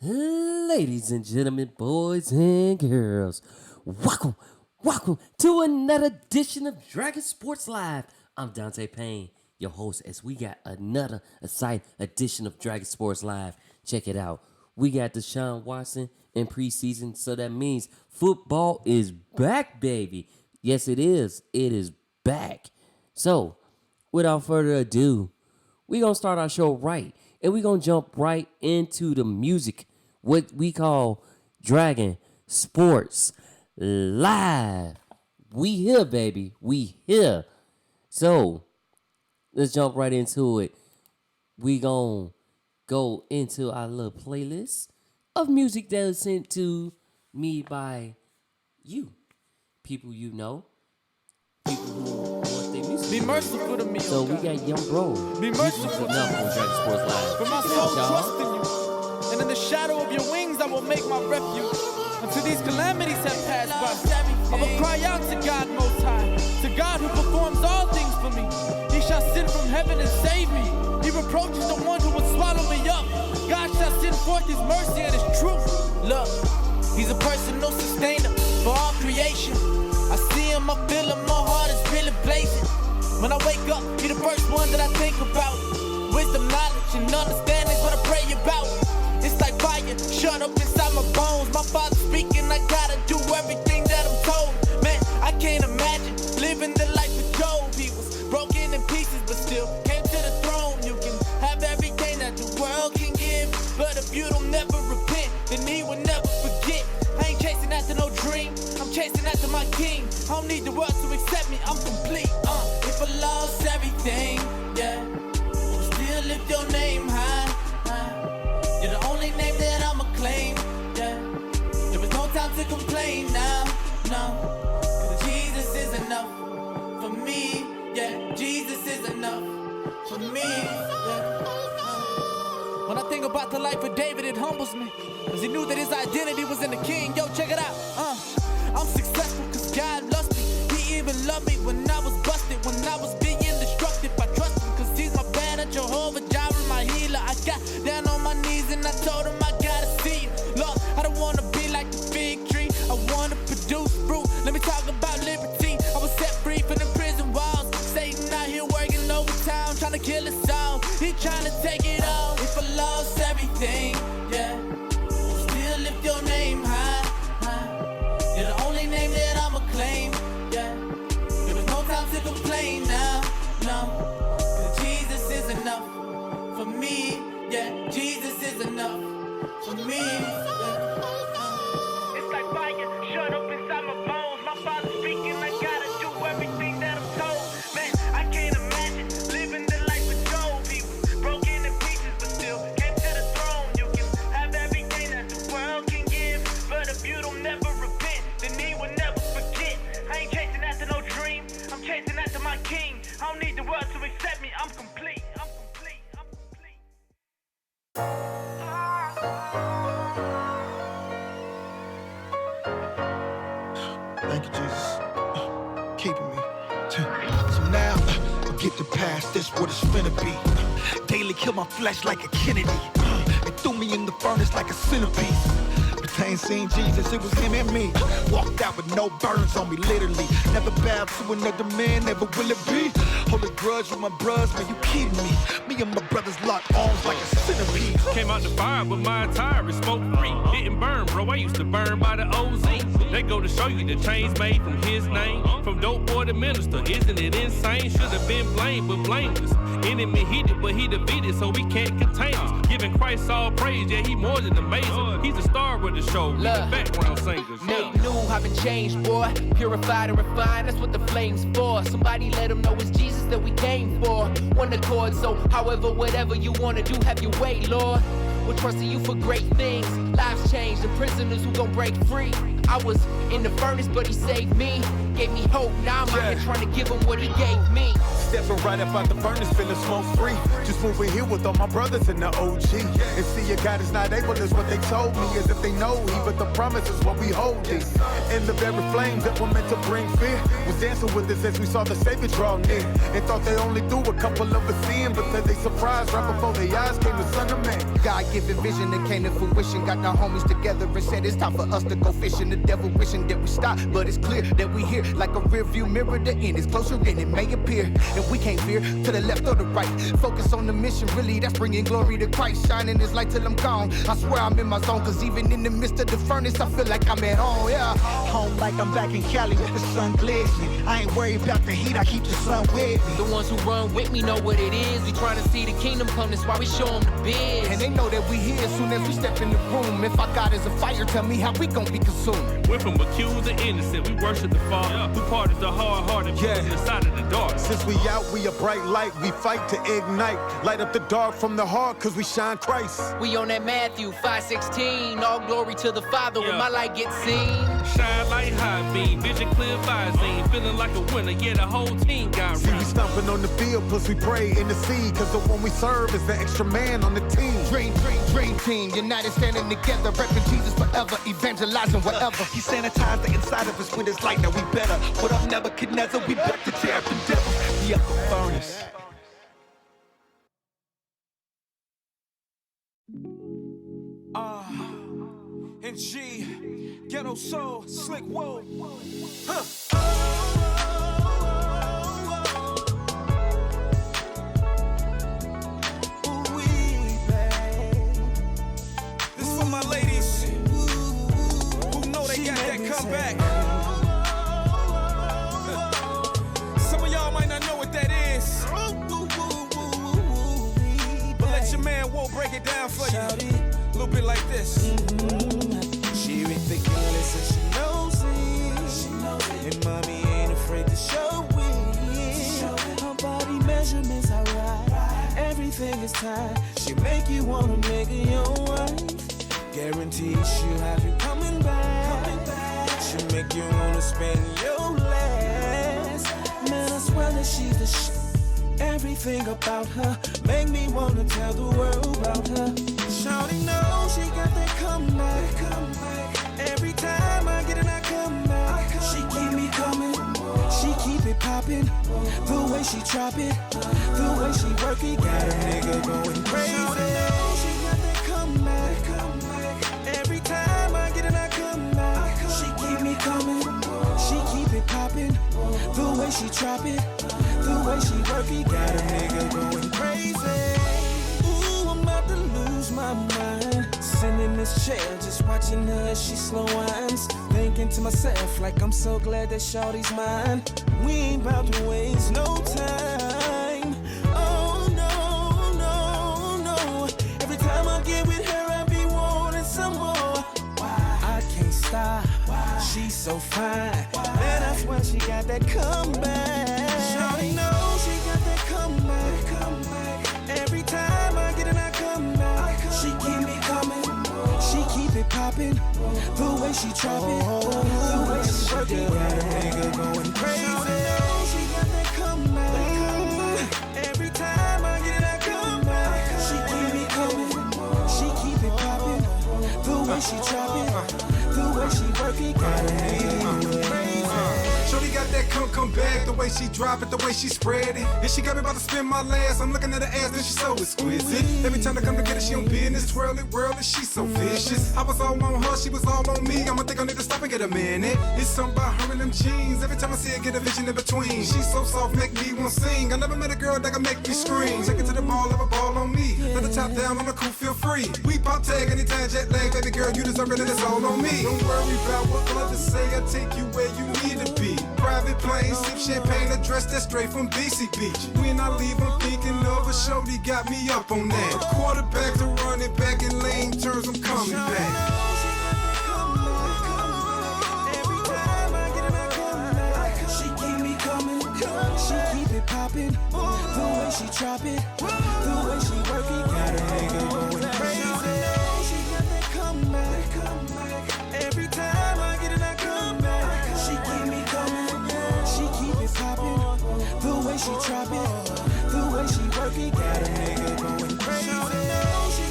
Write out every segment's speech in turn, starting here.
Ladies and gentlemen, boys and girls, welcome to another edition of Dragon Sports Live. I'm Dante Payne, your host, as we got another exciting edition of Dragon Sports Live. Check it out. We got Deshaun Watson in preseason, so that means football is back, baby. Yes, it is. It is back. So, without further ado, we're going to start our show right, and we're going to jump right into the music, what we call Dragon Sports Live. We here, baby. We here. So, let's jump right into it. We going to go into our little playlist of music that was sent to me by you. People you know. People who want their music. Be merciful to me, So we got Young Bro. Be merciful to enough me. on Dragon Sports Live. For my Check it soul out, y'all. trusts in you, and in the shadow of your wings I will make my refuge. Until these calamities have passed by, I will cry out to God Most High, to God who performs all things for me. He shall send from heaven and save me. He reproaches the one who would swallow me up. God shall send forth His mercy and His truth. Look, He's a personal sustainer for all creation. I see Him, I feel Him, my heart is really blazing. When I wake up, He the first one that I think about. Wisdom, knowledge, and understanding's what I pray about. It's like fire, shut up inside my bones. My Father speaking, I gotta do everything that I'm told. Man, I can't imagine living the life of Job. He was broken in pieces, but still came to the throne. You can have everything that the world can give, but if you don't never repent, then He will never forget. I ain't chasing after no dream, I'm chasing after my King. I don't need the world to accept me, I'm complete. If I lost everything, yeah, still lift your name high. You're the only name that I'ma claim, yeah. There is no time to complain now, no. Jesus is enough for me, yeah. Jesus is enough for me, yeah. When I think about the life of David, it humbles me, cause he knew that his identity was in the King. Yo, check it out, I'm successful cause God loves me. He even loved me when I was busted, when I was being destructive. I trust Him cause He's my banner, Jehovah Jireh, my healer. I got down on my knees and I told Him I gotta see You. Lord, I don't wanna be like the fig tree, I wanna produce fruit. Let me talk about liberty. I was set free from the prison walls. Satan out here working overtime, trying to kill us all. He trying to take it all. If I lost everything, yeah, still lift your name high. You're the only name that I'ma claim, yeah. There is no time to complain now, no. Cause Jesus is enough for me, yeah. Jesus is enough for me, yeah. It's like fire, shut up inside my bones. My Father speaking, I gotta do everything that I'm told. Man, I can't imagine living the life of Job. He was broken in pieces, but still came to the throne. You can have everything that the world can give, but if you don't never repent, then He will never forget. I ain't chasing after no dream, I'm chasing after my King. I don't need the world to accept me, I'm complete, I'm complete, I'm complete. Thank you, Jesus. Keeping me. So now, forget the past, this what it's finna be. Daily kill my flesh like a Kennedy. They threw me in the furnace like a centipede. But I ain't seen Jesus, it was Him and me. Walked out with no burns on me, literally. Never bowed to another man, never will it be. Hold a grudge with my bros, man, you kidding me. Me and my brothers locked arms like a centipede. Came out the fire, but my attire is smoke free. Didn't burn, bro. I used to burn by the OZ. They go to show you the chains made from His name. From dope boy to minister, isn't it insane? Should have been blamed, but blameless. Enemy heated, but He defeated, so we can't contain us. Giving Christ all praise, yeah, He more than amazing. He's the star of the show, we the background singers. Make new, I've been changed, boy. Purified and refined, that's what the flame's for. Somebody let them know it's Jesus that we came for. One accord, so however, whatever you wanna do, have your way, Lord. We're trusting You for great things. Lives changed, and prisoners who gon' break free. I was in the furnace, but He saved me. Gave me hope, now I'm out here trying to give Him what He gave me. Stepping right up out the furnace, feeling smoke free. Just moving here with all my brothers in the OG. And see, your God is not able, is what they told me. As if they know He, but the promise is what we hold in. And the very flames that were meant to bring fear was dancing with us as we saw the Savior draw near. And thought they only threw a couple of us in, but then they surprised right before their eyes came the Son of Man. God God-given vision that came to fruition. Got the homies together and said it's time for us to go fishing. The devil wishing that we stop, but it's clear that we here like a rear view mirror. The end is closer than it may appear, and we can't veer to the left or the right. Focus on the mission, really, that's bringing glory to Christ. Shining his light till I'm gone. I swear I'm in my zone, cause even in the midst of the furnace, I feel like I'm at home, yeah. Home like I'm back in Cali with the sun glistening. I ain't worried about the heat, I keep the sun with me. The ones who run with me know what it is. We trying to see the kingdom come, that's why we show them the biz. And they know that we here as soon as we step in the room. If our God is a fire, tell me how we gon' be consumed. We're from accused and innocent, we worship the Father, who pardons the hard-hearted people in the side of the dark. Since we out, we a bright light, we fight to ignite. Light up the dark from the heart, cause we shine Christ. We on that Matthew 5:16, all glory to the Father when my light gets seen. Shine like high beam, vision clear visine, feeling like a winner, yeah, the whole team got See, we right. stomping on the field, plus we pray in the sea, cause the one we serve is the extra man on the team. Dream team, united standing together, repping Jesus forever, evangelizing wherever. He sanitized the inside of us with his light, now we better. What up, Nebuchadnezzar, we built to tear up the devil, the upper furnace. And G, Ghetto Soul, Slick Whoa. This for my ladies who know they got that comeback. Some of y'all might not know what that is, but let your man Whoa break it down for you. A little bit like this. She ridiculous and she knows it. And mommy ain't afraid to show it. Her body measurements are right. Everything is tight. She make you wanna make her your wife. Guarantee she'll have you coming back. She'll make you wanna spend your last. Man, I swear that she's the shit. Everything about her make me wanna tell the world about her. Shawty knows she got that comeback. Every time I get it, I come back. She keep me coming, she keep it popping. The way she drop it, the way she work it, got a nigga going crazy. Shawty knows she got that comeback. Every time I get it, I come back. She keep me coming, she keep it popping. The way she drop it, the way she work it, got a nigga going crazy. Ooh, I'm about to lose my mind. Sitting in this chair, just watching her as she slow winds. Thinking to myself, like I'm so glad that shawty's mine. We ain't about to waste no time. Oh no, no, no. Every time I get with her, I be wanting some more. I can't stop, she's so fine. Man, that's why she got that comeback. Shawty knows she got that comeback. Every time I get it, I come back. She keep me coming, she keep it popping. The way she drop it, the way she work it, got a nigga going crazy. Shawty knows she got that comeback. Every time I get it, I come back. She keep me coming, she keep it popping. The way she drop it, the way she work it, got a nigga going crazy. Shorty got that come back, the way she drop it, the way she spread it. And she got me about to spin my last. I'm looking at her ass and she's so exquisite. Every time I come to get it, she on business. Twirl it, whirl it, she's so vicious. I was all on her, she was all on me. I'ma think I need to stop and get a minute. It's something about her and them jeans. Every time I see her, get a vision in between. She's so soft, make me want to sing. I never met a girl that can make me scream. Take it to the ball, have a ball on me. Let the top down on the coupe, feel free. We pop tag anytime, jet lag. Baby girl, you deserve it and it's all on me. Don't worry about what others say, I take you where you need to be. Private plane, sip champagne, a dress that's straight from BC Beach. When I leave, I'm thinking of a shorty got me up on that. Quarterback to running back in lane turns, I'm coming back. Every time I get it, I come back. She keep me coming, she keep it popping. The way she drop it, the way she work it, got a nigga going crazy. She got that comeback. Every time I get it, I come back. She keep me coming, she keep it popping. The way she drop it, the way she work it, got a nigga going crazy. She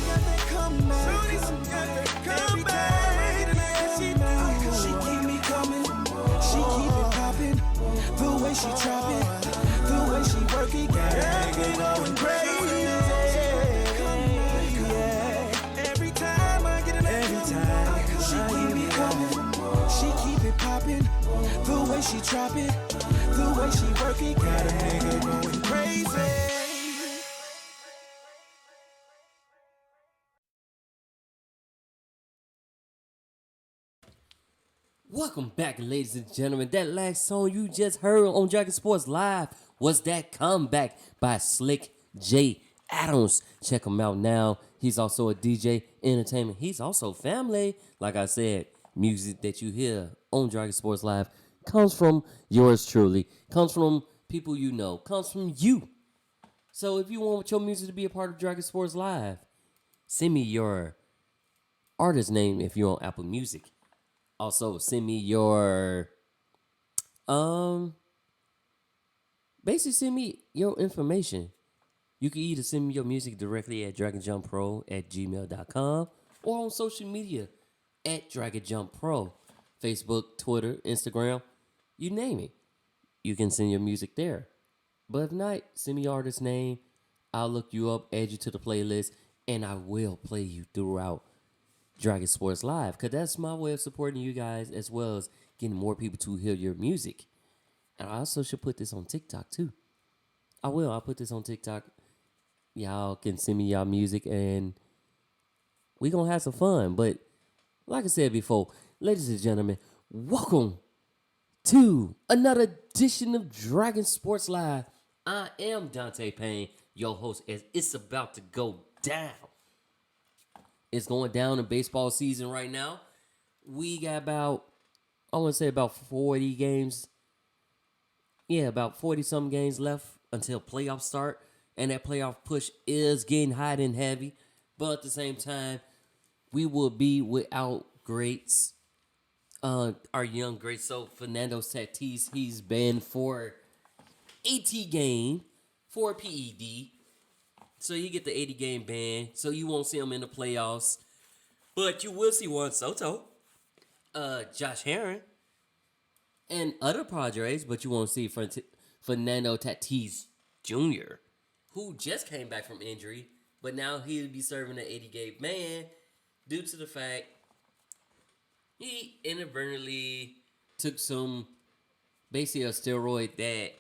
drop it. The way she work it got a nigga going crazy. Welcome back, ladies and gentlemen. That last song you just heard on Dragon Sports Live was that Comeback by Slick J. Adams. Check him out now. He's also a DJ, entertainment. He's also family. Like I said, music that you hear on Dragon Sports Live comes from yours truly, comes from people you know, comes from you. So if you want your music to be a part of Dragon Sports Live, send me your artist name if you're on Apple Music. Also, send me your, basically send me your information. You can either send me your music directly at dragonjumppro@gmail.com or on social media at dragonjumppro. Facebook, Twitter, Instagram, you name it. You can send your music there. But if not, send me your artist name. I'll look you up, add you to the playlist, and I will play you throughout Dragon Sports Live, because that's my way of supporting you guys as well as getting more people to hear your music. And I also should put this on TikTok too. I will. I'll put this on TikTok. Y'all can send me y'all music and we gonna have some fun. But like I said before, ladies and gentlemen, welcome to another edition of Dragon Sports Live. I am Dante Payne, your host, as it's about to go down. It's going down in baseball season right now. We got about 40 games. Yeah, about 40-some games left until playoffs start. And that playoff push is getting hot and heavy. But at the same time, we will be without greats. Our young great. So Fernando Tatis, he's banned for 80 game for PED. So you get the 80 game ban. So you won't see him in the playoffs. But you will see Juan Soto, Josh Herron, and other Padres. But you won't see Fernando Tatis Jr., who just came back from injury. But now he'll be serving an 80 game ban due to the fact he inadvertently took basically a steroid that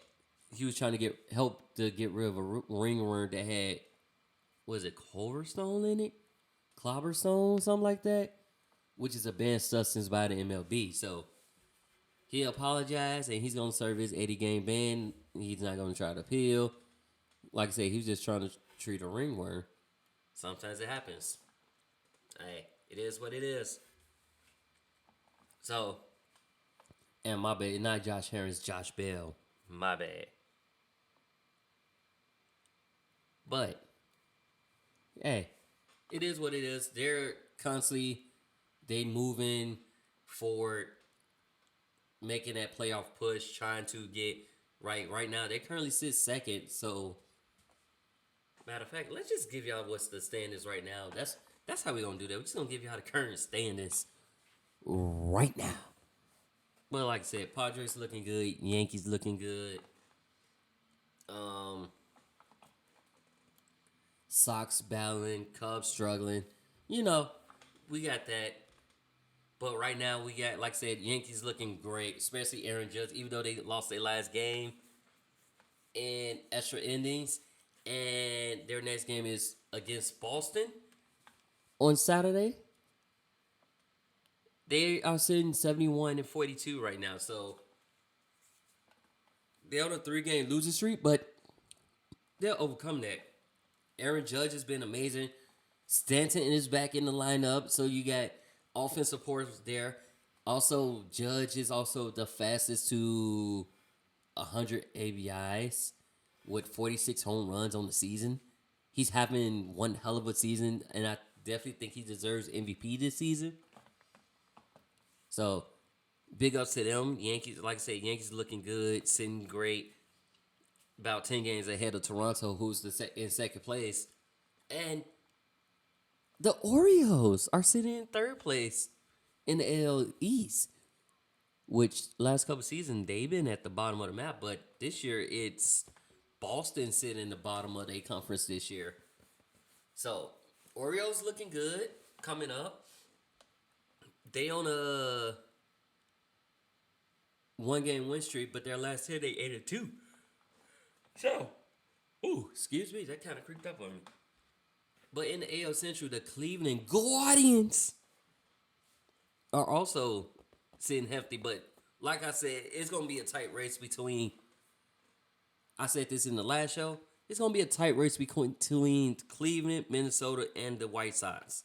he was trying to help to get rid of a ringworm that had, was it Cloverstone in it? Clobberstone, something like that, which is a banned substance by the MLB. So he apologized and he's going to serve his 80 game ban. He's not going to try to appeal. Like I said, he was just trying to treat a ringworm. Sometimes it happens. Hey, it is what it is. So, and my bad, not Josh Herron, it's Josh Bell. My bad. But, hey, it is what it is. They're constantly, moving forward, making that playoff push, trying to get right now. They currently sit second. So, matter of fact, let's just give y'all what's the standings right now. That's how we're gonna do that. We're just gonna give y'all the current standings right now. But like I said, Padres looking good, Yankees looking good. Sox battling, Cubs struggling. You know, we got that. But right now we got, like I said, Yankees looking great, especially Aaron Judge, even though they lost their last game in extra innings. And their next game is against Boston on Saturday. They are sitting 71-42 right now. So they're on a 3-game losing streak, but they'll overcome that. Aaron Judge has been amazing. Stanton is back in the lineup, so you got offensive supports there. Also, Judge is also the fastest to 100 ABIs with 46 home runs on the season. He's having one hell of a season, and I definitely think he deserves MVP this season. So, big ups to them. Yankees, like I said, Yankees looking good, sitting great. About 10 games ahead of Toronto, who's in second place. And the Orioles are sitting in third place in the AL East, which last couple seasons, they've been at the bottom of the map. But this year, it's Boston sitting in the bottom of their conference this year. So, Orioles looking good coming up. They on a 1-game win streak, but their last 10 they 8-2. So, excuse me, that kind of creeped up on me. But in the AL Central, the Cleveland Guardians are also sitting hefty. But like I said, it's gonna be a tight race between. I said this in the last show. It's going to be a tight race between Cleveland, Minnesota, and the White Sox.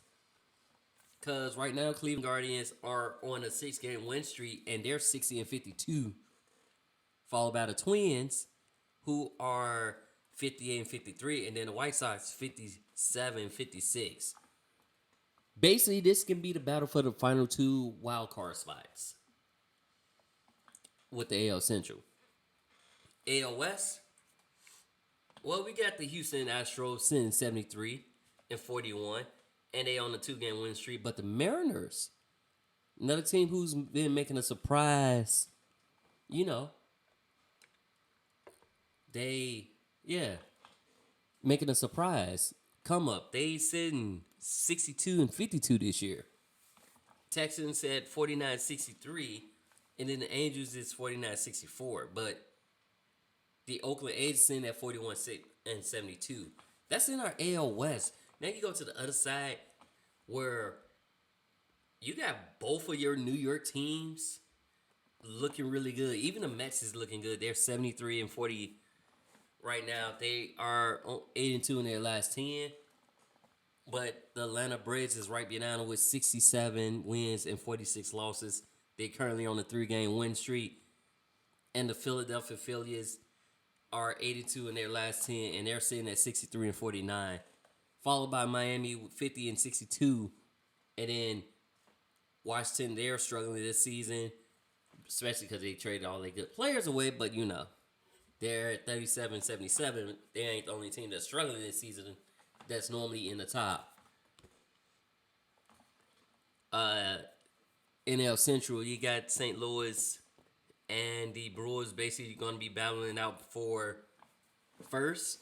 Because right now, Cleveland Guardians are on a 6-game win streak, and they're 60-52. Followed by the Twins, who are 58-53, and then the White Sox 57-56. Basically, this can be the battle for the final 2 wild card spots with the AL Central. AL West. Well, we got the Houston Astros sitting 73-41, and they on a 2-game win streak. But the Mariners, another team who's been making a surprise, making a surprise come up. They sitting 62-52 this year. Texans at 49-63, and then the Angels is 49-64. But the Oakland A's sitting at 41-72. That's in our AL West. Now you go to the other side where you got both of your New York teams looking really good. Even the Mets is looking good. They're 73-40 right now. They are 8-2 in their last 10. But the Atlanta Braves is right behind them with 67 wins and 46 losses. They're currently on a 3-game win streak. And the Philadelphia Phillies are 82 in their last 10, and they're sitting at 63-49. Followed by Miami with 50-62. And then Washington, they're struggling this season, especially because they traded all their good players away. But, they're at 37-77. They ain't the only team that's struggling this season that's normally in the top. NL Central, you got St. Louis and the Brewers basically going to be battling out for first.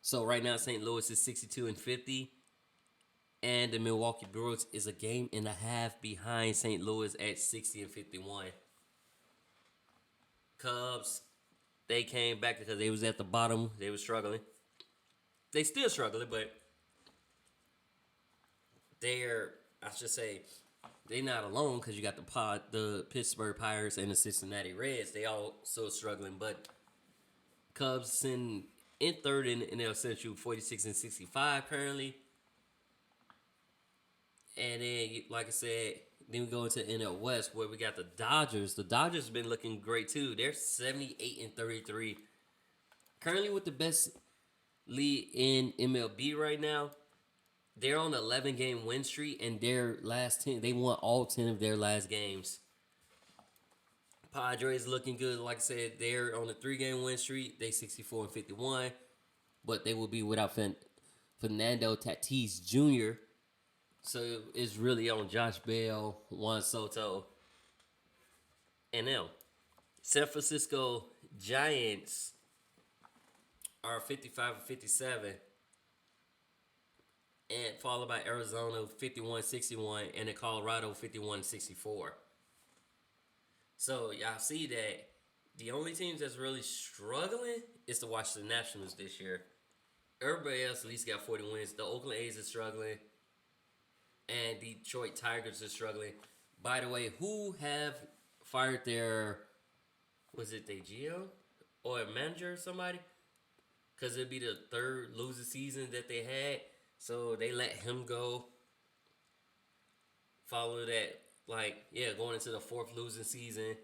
So right now, St. Louis is 62-50. And the Milwaukee Brewers is a game and a half behind St. Louis at 60-51. Cubs, they came back because they was at the bottom. They were struggling. They still struggling, but they're not alone because you got the Pittsburgh Pirates and the Cincinnati Reds. They all so struggling, but Cubs in third in NL Central, 46-65 currently. And then, like I said, then we go into NL West where we got the Dodgers. The Dodgers have been looking great too. They're 78-33. Currently with the best lead in MLB right now. They're on an 11-game win streak, and their last 10, they won all 10 of their last games. Padres looking good. Like I said, they're on a 3-game win streak. They 64-51, but they will be without Fernando Tatis Jr., so it's really on Josh Bell, Juan Soto, and them. San Francisco Giants are 55-57. And followed by Arizona 51-61 and then Colorado 51-64. So y'all see that the only teams that's really struggling is the Washington Nationals this year. Everybody else at least got 40 wins. The Oakland A's are struggling. And Detroit Tigers are struggling. By the way, who have fired their, was it Gio? Or a manager or somebody? Because it'd be the third losing season that they had. So they let him go. Follow that, going into the 4th losing season.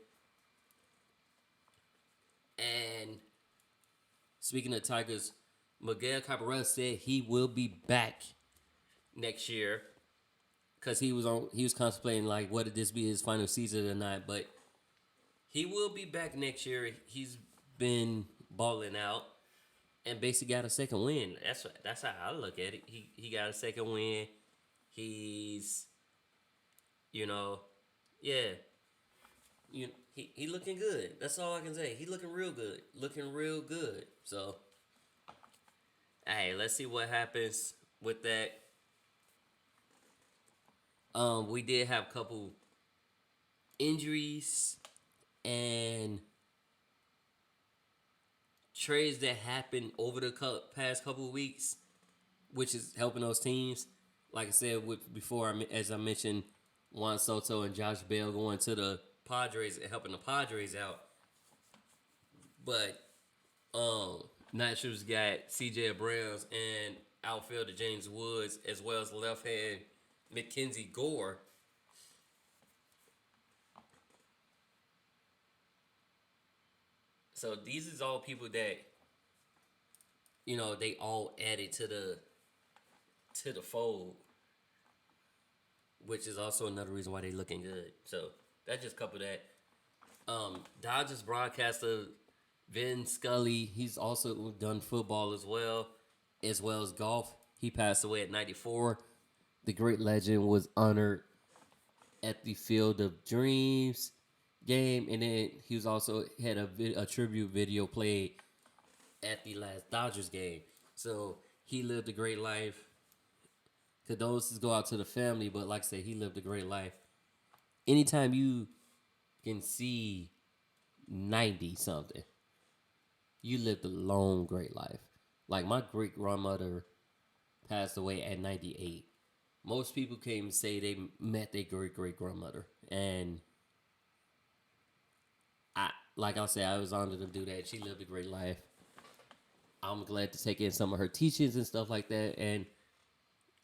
And speaking of Tigers, Miguel Cabrera said he will be back next year. Because he was contemplating would this be his final season or not. But he will be back next year. He's been balling out. And basically got a second win. That's how I look at it. He got a second win. He's, he looking good. That's all I can say. He looking real good. So, hey, let's see what happens with that. We did have a couple injuries And trades that happened over the past couple of weeks, which is helping those teams. Like I said before, as I mentioned, Juan Soto and Josh Bell going to the Padres and helping the Padres out. But Nationals got C.J. Abrams and outfielder James Woods, as well as left hand Mackenzie Gore. So these is all people that, you know, they all added to the fold, which is also another reason why they looking good. So that's just a couple of that. Dodgers broadcaster Vin Scully, he's also done football as well as golf. He passed away at 94. The great legend was honored at the Field of Dreams game, and then he was also had a tribute video played at the last Dodgers game. So he lived a great life. Condolences go out to the family, but like I said, he lived a great life. Anytime you can see 90 something, you lived a long, great life. Like my great grandmother passed away at 98. Most people can't even say they met their great grandmother, and like I said, I was honored to do that. She lived a great life. I'm glad to take in some of her teachings and stuff like that. And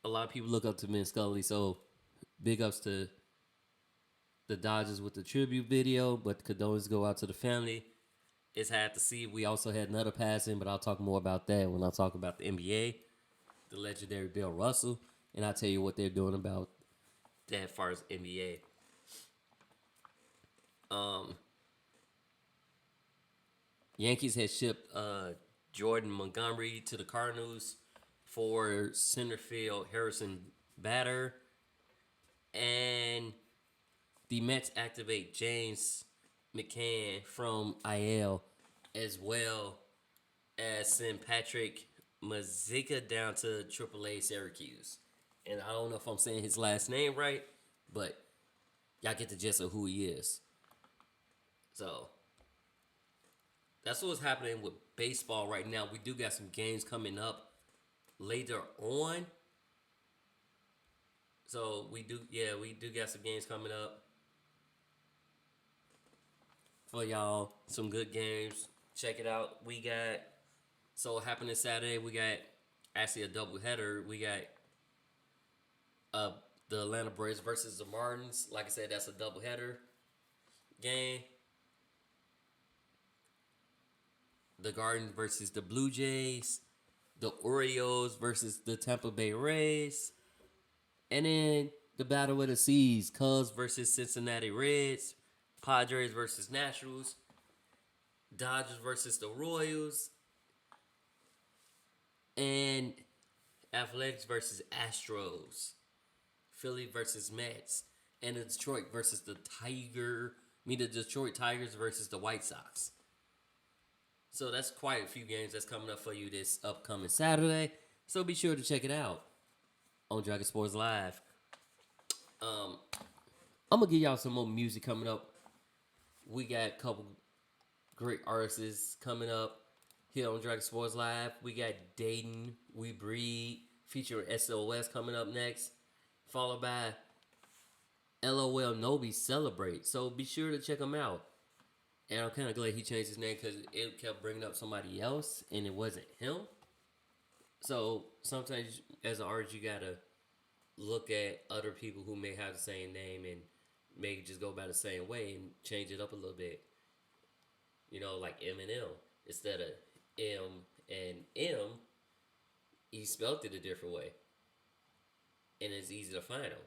a lot of people look up to Vin Scully, so big ups to the Dodgers with the tribute video. But condolences go out to the family. It's sad to see. We also had another passing, but I'll talk more about that when I talk about the NBA, the legendary Bill Russell, and I'll tell you what they're doing about that as far as NBA. Yankees had shipped Jordan Montgomery to the Cardinals for center field Harrison Bader. And the Mets activate James McCann from IL, as well as send Patrick Mazeika down to AAA Syracuse. And I don't know if I'm saying his last name right, but y'all get the gist of who he is. So that's what's happening with baseball right now. We do got some games coming up later on. So we do got some games coming up for y'all. Some good games. Check it out. So happening Saturday, we got actually a doubleheader. We got the Atlanta Braves versus the Martins. Like I said, that's a doubleheader game. The Guardians versus the Blue Jays. The Orioles versus the Tampa Bay Rays. And then the Battle of the Seas. Cubs versus Cincinnati Reds. Padres versus Nationals. Dodgers versus the Royals. And Athletics versus Astros. Philly versus Mets. And the Detroit versus the Detroit Tigers versus the White Sox. So that's quite a few games that's coming up for you this upcoming Saturday. So be sure to check it out on Dragon Sports Live. I'm going to give y'all some more music coming up. We got a couple great artists coming up here on Dragon Sports Live. We got Dayton, We Breed, featuring SOS coming up next. Followed by LOL Nobi Celebrate. So be sure to check them out. And I'm kind of glad he changed his name because it kept bringing up somebody else and it wasn't him. So sometimes as an artist, you got to look at other people who may have the same name and maybe just go by the same way and change it up a little bit. You know, like Eminem. Instead of M and M, he spelled it a different way. And it's easy to find them.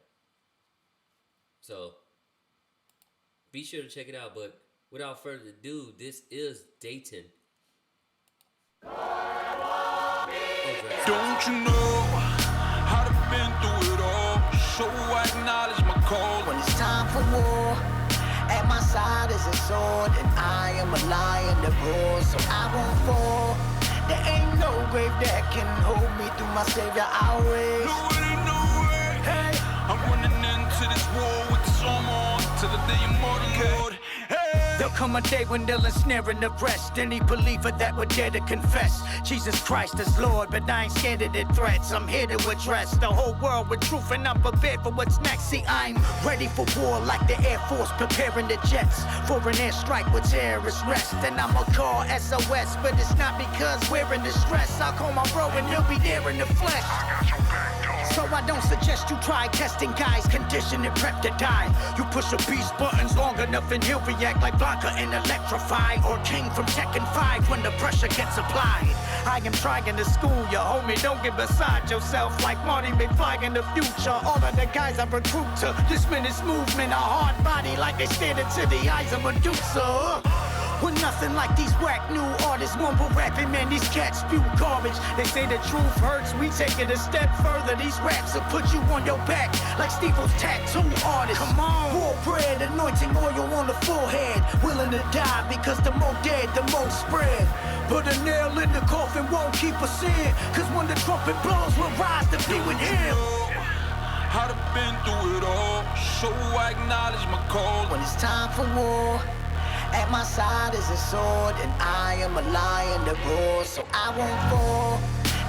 So be sure to check it out. But without further ado, this is Dayton. Don't you know how to been through it all? So I acknowledge my call. When it's time for war, at my side is a sword, and I am a lion that roars, so I won't fall. There ain't no grave that can hold me through my savior. I'll raise. No way, no way. Hey, I'm running into this war with this armor on till the day I'm mortal, Lord. Hey. There'll come a day when they'll ensnare and arrest any believer that would dare to confess Jesus Christ is Lord, but I ain't scared of their threats. I'm here to address the whole world with truth, and I'm prepared for what's next. See, I'm ready for war like the Air Force preparing the jets for an airstrike with terrorist rest. And I'ma call SOS, but it's not because we're in distress. I'll call my bro and he'll be there in the flesh. So I don't suggest you try testing guys, condition and prep to die. You push a beast buttons long enough and he'll react like Blanca and electrify, or King from Tekken 5 when the pressure gets applied. I am trying to school you, homie, don't get beside yourself like Marty McFly in the future. All of the guys I recruit to this minute's movement, a hard body like they stared into the eyes of Medusa. With nothing like these whack new artists mumble rapping, man, these cats spew garbage. They say the truth hurts, we take it a step further. These raps will put you on your back like Steve-O's tattoo artist. Come on, war bread, anointing oil on the forehead. Willing to die because the more dead, the more spread. But a nail in the coffin won't keep us in, cause when the trumpet blows, we'll rise to be with him. I've been through it all, so I acknowledge my call. When it's time for war, at my side is a sword, and I am a lion that roars, so I won't fall.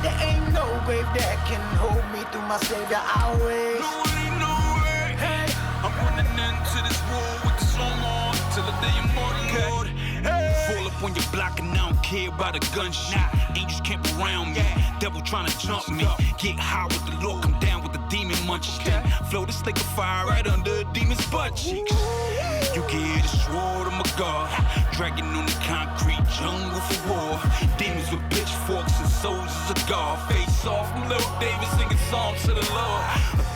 There ain't no grave that can hold me through my savior always. No way. Hey, I'm running into this war with the song on till the day I'm mortal, Lord. Hey. Fall up on your block and I don't care about a gunshot. Angels camp around me, devil trying to jump me. Get high with the Lord, come down with the demon munchies. Then flow this lake of fire right under a demon's butt cheeks. You can hear the sword of my God, dragging on the concrete jungle for war. Demons with pitchforks and soldiers of God. Face off from Little David singing psalms to the Lord.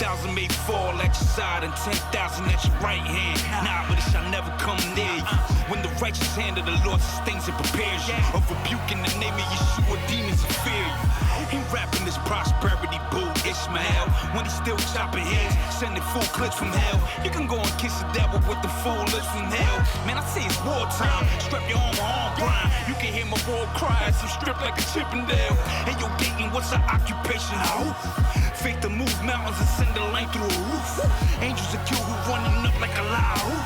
1,000 may fall at your side and 10,000 at your right hand. Nah, but it shall never come near you. When the righteous hand of the Lord sustains and prepares you, of rebuke in the name of Yeshua, demons will fear you. He rapping this prosperity bull Ishmael, when he's still chopping heads, sending full clips from hell. You can go and kiss the devil with the full lips from hell. Man, I say it's wartime, strap your arm grind. You can hear my war cries, I'm stripped like a Chippendale. And yo, Dayton, what's our occupation? How? Faith to move mountains and send the light through a roof. Angels are you who running up like a loud.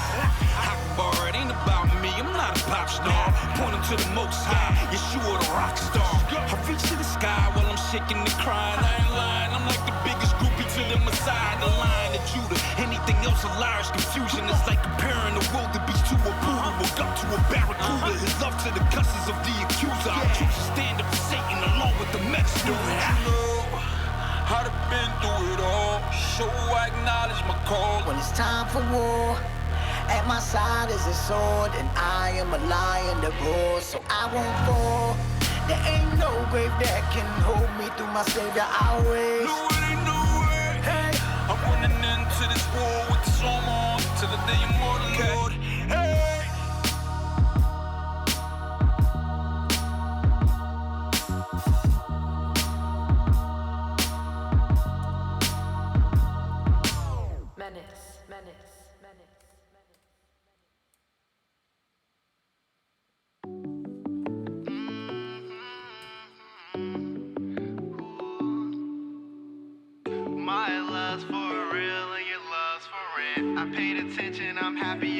Akbar, it ain't about me, I'm not a pop star. Point 'em to the most high, Yeshua the rock star. I reach to the sky while I'm shaking and crying. I ain't lying, I'm like the biggest groupie to the Messiah, the Lion of Judah. Anything else a liar's confusion. It's like comparing the wildebeest to a poodle, or up to a barracuda. His love to the cusses of the accuser. I choose to stand up for Satan along with the messenger. I've been through it all, so I acknowledge my call. When it's time for war, at my side is a sword, and I am a lion that roars, so I won't fall. There ain't no grave that can hold me through my savior always. No way. Hey, I'm running into this war with the song on till the day I'm mortal, Lord. Hey.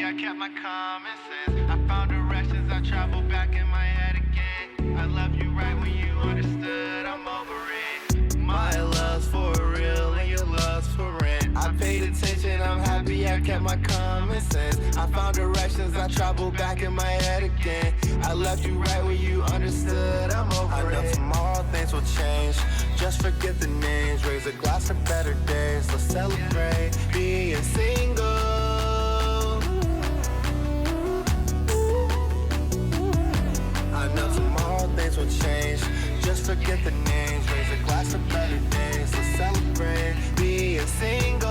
I kept my common sense. I found directions, I traveled back in my head again. I loved you right when you understood, I'm over it. My love's for real and your love's for rent. I paid attention, I'm happy I kept my common sense. I found directions, I traveled back in my head again. I left you right when you understood, I'm over it. I know tomorrow things will change, just forget the names. Raise a glass of better days, let's celebrate being single. I know tomorrow things will change, just forget the names. Raise a glass of better days, let's celebrate being single.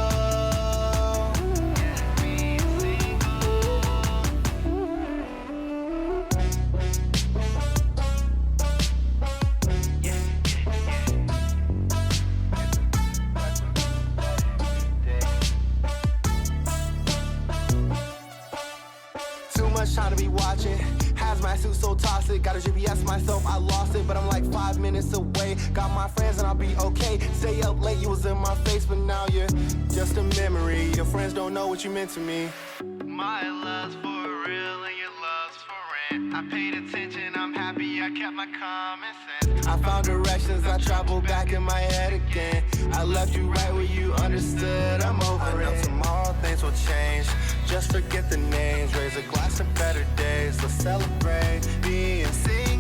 Too much time to be watching. My suit so toxic, got a GPS myself, I lost it, but I'm like 5 minutes away. Got my friends and I'll be okay. Stay up late, you was in my face, but now you're just a memory. Your friends don't know what you meant to me. My love's for real and your love I paid attention, I'm happy I kept my common sense. I found directions, I traveled back in my head again. I left you right where you understood, I'm over it. I know tomorrow things will change, just forget the names. Raise a glass of better days, let's celebrate being single.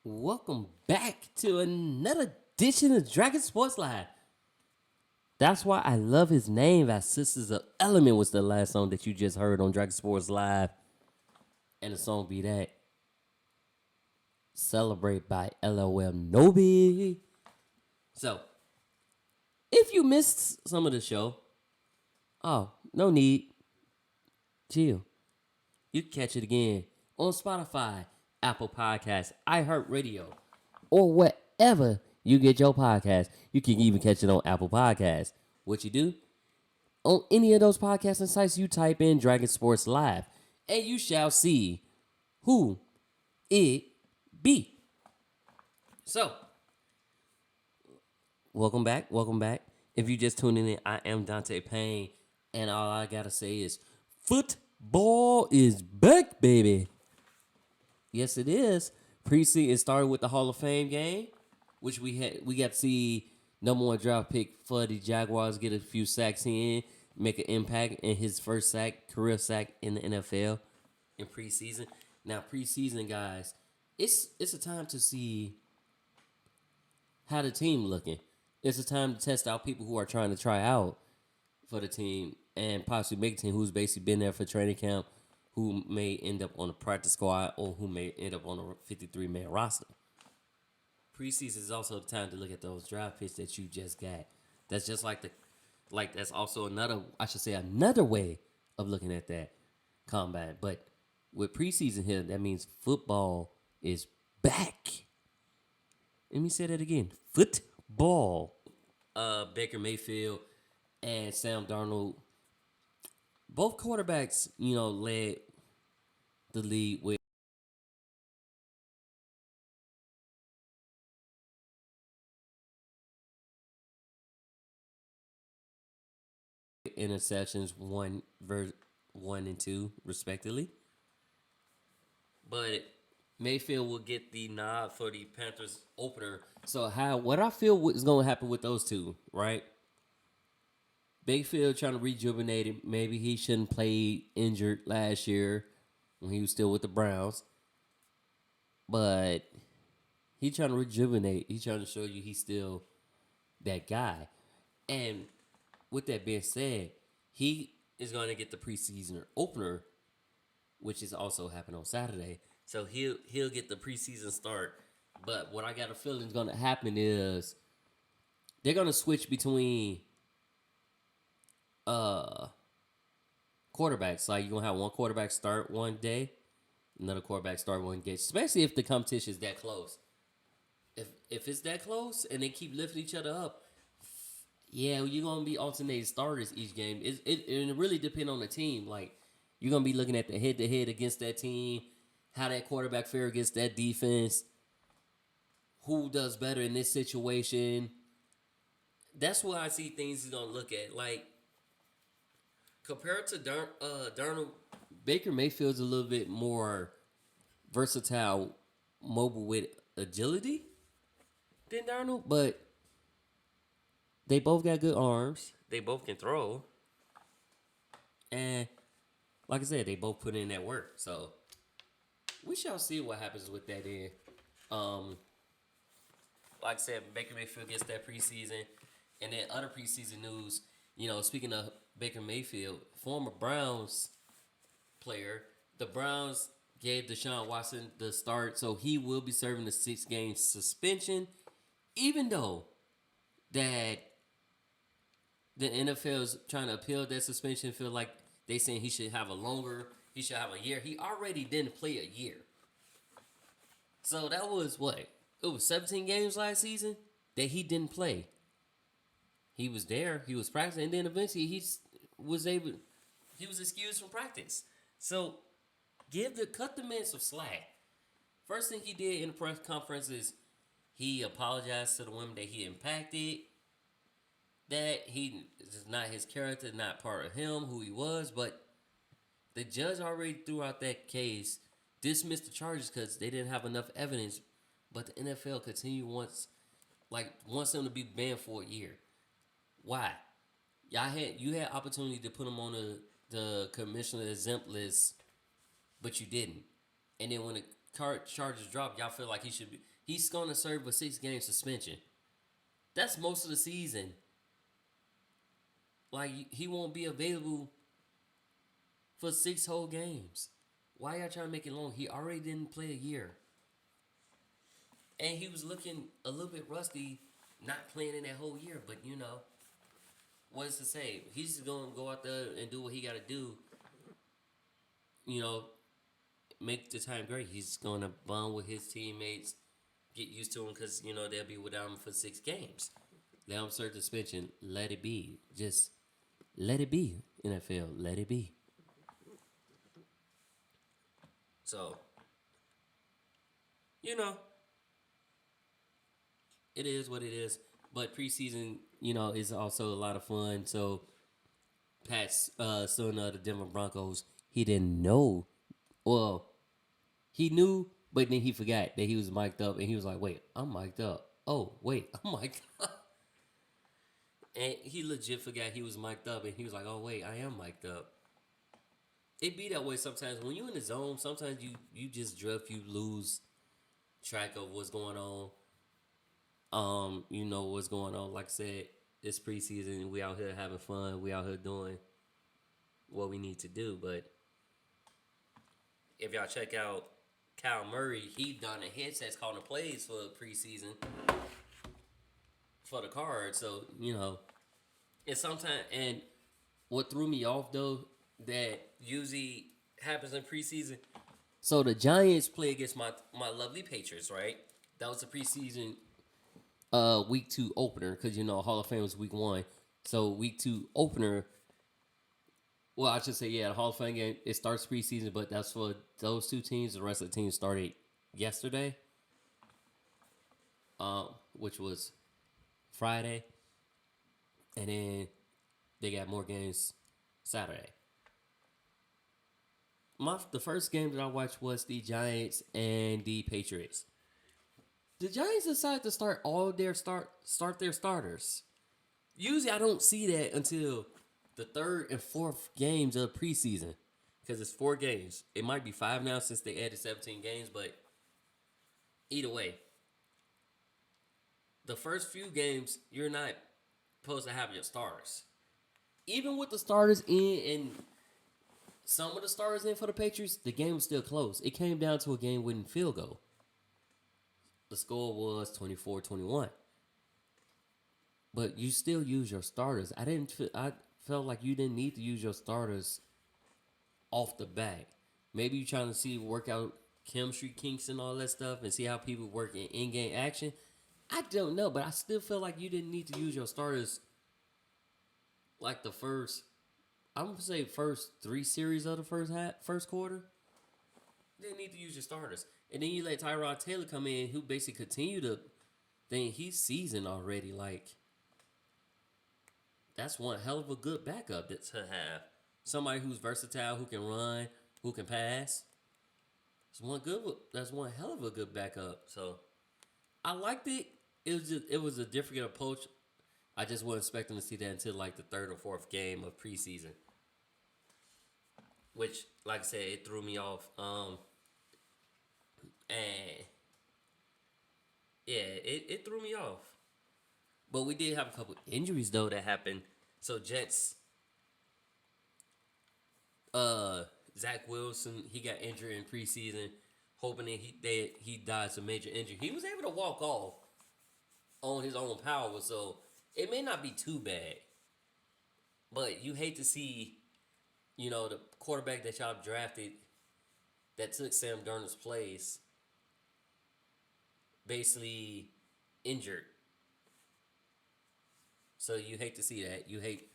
Welcome back to another edition of Dragon Sports Live. That's why I love his name. As Sisters of Element was the last song that you just heard on Dragon Sports Live. And the song be that. Celebrate by LOL Nobi. So, if you missed some of the show, oh, no need. Chill. You can catch it again on Spotify, Apple Podcasts, iHeartRadio, or wherever you get your podcast. You can even catch it on Apple Podcasts. What you do? On any of those podcasting sites, you type in Dragon Sports Live, and you shall see who it be. So, welcome back. If you just tuning in, I am Dante Payne, and all I gotta say is football is back, baby. Yes, it is. Preseason started with the Hall of Fame game, which we got to see number one draft pick for the Jaguars get a few sacks in, make an impact in his first career sack in the NFL in preseason. Now, preseason, guys, it's a time to see how the team looking. It's a time to test out people who are trying to try out for the team and possibly make a team who's basically been there for training camp, who may end up on the practice squad or who may end up on a 53-man roster. Preseason is also the time to look at those draft picks that you just got. That's just that's also another way of looking at that combine. But with preseason here, that means football is back. Let me say that again. Football. Baker Mayfield and Sam Darnold, both quarterbacks, led the league with interceptions, one and two, respectively. But Mayfield will get the nod for the Panthers opener. So what I feel is going to happen with those two, right? Mayfield trying to rejuvenate him. Maybe he shouldn't play injured last year when he was still with the Browns. But he trying to rejuvenate. He's trying to show you he's still that guy. And with that being said, he is going to get the preseason opener, which is also happening on Saturday. So he'll get the preseason start. But what I got a feeling is going to happen is they're going to switch between quarterbacks. Like, you're going to have one quarterback start one day, another quarterback start one day, especially if the competition is that close. If it's that close and they keep lifting each other up, yeah, you're going to be alternating starters each game. It really depends on the team. Like, you're going to be looking at the head-to-head against that team, how that quarterback fare against that defense, who does better in this situation. That's what I see things is going to look at. Like, compared to Darnold, Baker Mayfield's a little bit more versatile, mobile with agility than Darnold, but they both got good arms. They both can throw. And like I said, they both put in that work. So we shall see what happens with that in. Like I said, Baker Mayfield gets that preseason. And then other preseason news, speaking of Baker Mayfield, former Browns player, the Browns gave Deshaun Watson the start, so he will be serving a 6-game suspension, even though that the NFL is trying to appeal that suspension, feel like they saying he should have a year. He already didn't play a year. So that was what? It was 17 games last season that he didn't play. He was there, he was practicing, and then eventually he was excused from practice. So cut the man some slack. First thing he did in the press conference is he apologized to the women that he impacted. That he is not his character, not part of him, who he was, but the judge already threw out that case, dismissed the charges because they didn't have enough evidence. But the NFL wants him to be banned for a year. Why? You had opportunity to put him on the commissioner exempt list, but you didn't. And then when the charges drop, y'all feel like he's going to serve a 6-game suspension. That's most of the season. Like, he won't be available for 6 whole games. Why y'all trying to make it long? He already didn't play a year. And he was looking a little bit rusty, not playing in that whole year. But, you know, what's to say? He's just going to go out there and do what he got to do. You know, make the time great. He's going to bond with his teammates, get used to him because, you know, they'll be without him for 6 games. Let him serve suspension. Let it be. Just let it be, NFL. Let it be. So, you know, it is what it is. But preseason, you know, is also a lot of fun. So, Pat's son of the Denver Broncos, he didn't know. Well, he knew, but then he forgot that he was mic'd up. And he was like, wait, I'm mic'd up. Oh, wait, I'm mic'd up. And he legit forgot he was mic'd up. And he was like, oh, wait, I am mic'd up. It be that way sometimes. When you in the zone, sometimes you just drift. You lose track of what's going on. You know what's going on. Like I said, it's preseason. We out here having fun. We out here doing what we need to do. But if y'all check out Kyle Murray, he done a headsets calling the plays for preseason for the Cards. So, you know, and sometimes, and what threw me off though, that usually happens in preseason. So the Giants play against my lovely Patriots, right? That was the preseason week 2 opener because, you know, Hall of Fame was week 1. So week 2 opener, well, I should say, yeah, the Hall of Fame game, it starts preseason, but that's for those 2 teams. The rest of the teams started yesterday, which was Friday. And then they got more games Saturday. The first game that I watched was the Giants and the Patriots. The Giants decided to start their starters. Usually I don't see that until the 3rd and 4th games of preseason. Because it's 4 games. It might be 5 now since they added 17 games, but either way. The first few games, you're not supposed to have your starters. Even with the starters in and some of the starters in for the Patriots, the game was still close. It came down to a game-winning field goal. The score was 24-21. But you still use your starters. I felt like you didn't need to use your starters off the bat. Maybe you're trying to work out chemistry kinks and all that stuff and see how people work in in-game action. I don't know, but I still feel like you didn't need to use your starters like the first, I'm going to say first 3 series of the first quarter. You didn't need to use your starters. And then you let Tyrod Taylor come in, who basically continue to think he's seasoned already. Like, that's one hell of a good backup to have. Somebody who's versatile, who can run, who can pass. That's one hell of a good backup. So I liked it. It was a different approach. I just wasn't expecting to see that until like the 3rd or 4th game of preseason. Which, like I said, it threw me off. And yeah, it threw me off. But we did have a couple injuries though that happened. So Jets, Zach Wilson, he got injured in preseason, hoping that he died some major injury. He was able to walk off on his own power, so it may not be too bad. But you hate to see, you know, the quarterback that y'all drafted that took Sam Darnold's place basically injured. So you hate to see that. You hate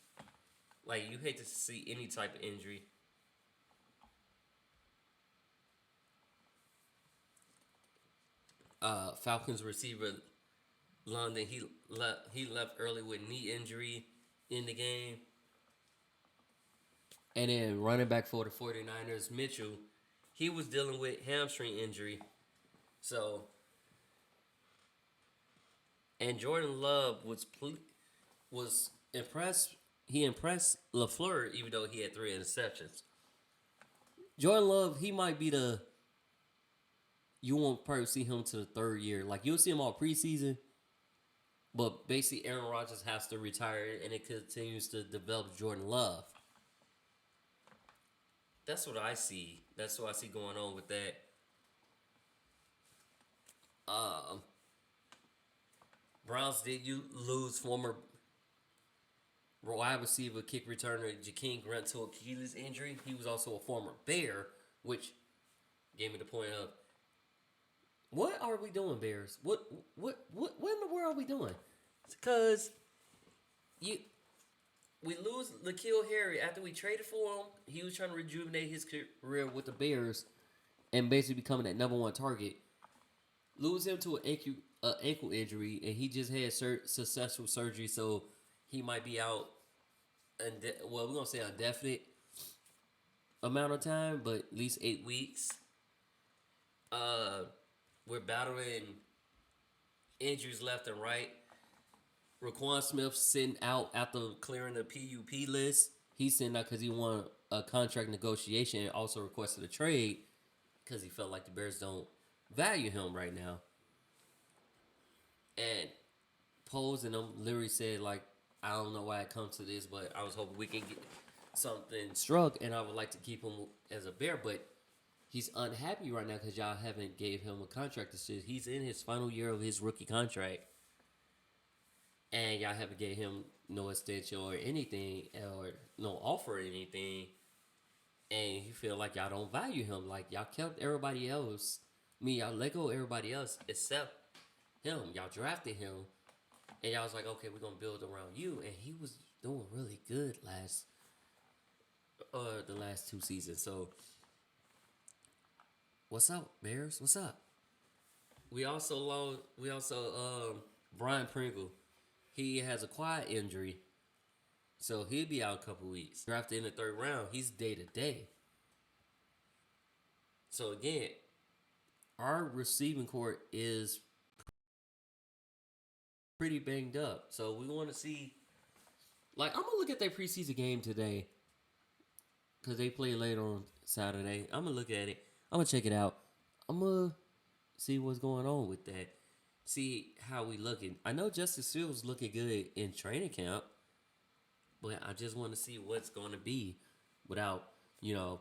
to see any type of injury. Falcons receiver London, he left early with knee injury in the game. And then running back for the 49ers, Mitchell, he was dealing with hamstring injury. So, and Jordan Love was impressed. He impressed LaFleur, even though he had 3 interceptions. Jordan Love, he might be you won't probably see him to the third year. Like you'll see him all preseason, but basically Aaron Rodgers has to retire, and it continues to develop Jordan Love. That's what I see. That's what I see going on with that. Browns did you lose former wide receiver, kick returner Jakeem Grant to Achilles injury. He was also a former Bear, which gave me the point of what are we doing, Bears? What in the world are we doing? Because we lose N'Keal Harry after we traded for him. He was trying to rejuvenate his career with the Bears and basically becoming that number one target. Lose him to an ankle injury, and he just had successful surgery, so he might be out. We're gonna say a definite amount of time, but at least 8 weeks. We're battling injuries left and right. Raquan Smith sitting out after clearing the PUP list. He's sitting out because he won a contract negotiation and also requested a trade because he felt like the Bears don't value him right now. And Pose and them literally said, like, I don't know why it comes to this, but I was hoping we can get something struck, and I would like to keep him as a Bear, but he's unhappy right now because y'all haven't gave him a contract. He's in his final year of his rookie contract, and y'all haven't gave him no extension or anything, or no offer or anything, and you feel like y'all don't value him. Like, y'all kept everybody else. Y'all let go of everybody else except him. Y'all drafted him, and y'all was like, okay, we're going to build around you, and he was doing really good the last 2 seasons. So, what's up, Bears? What's up? We also lost. Brian Pringle. He has a quad injury, so he'll be out a couple weeks. Drafted in the 3rd round, he's day to day. So again, our receiving court is pretty banged up. So we want to see. Like, I'm gonna look at their preseason game today because they play later on Saturday. I'm gonna look at it. I'm gonna check it out. I'm gonna see what's going on with that. See how we looking. I know Justice Fields looking good in training camp, but I just want to see what's going to be without, I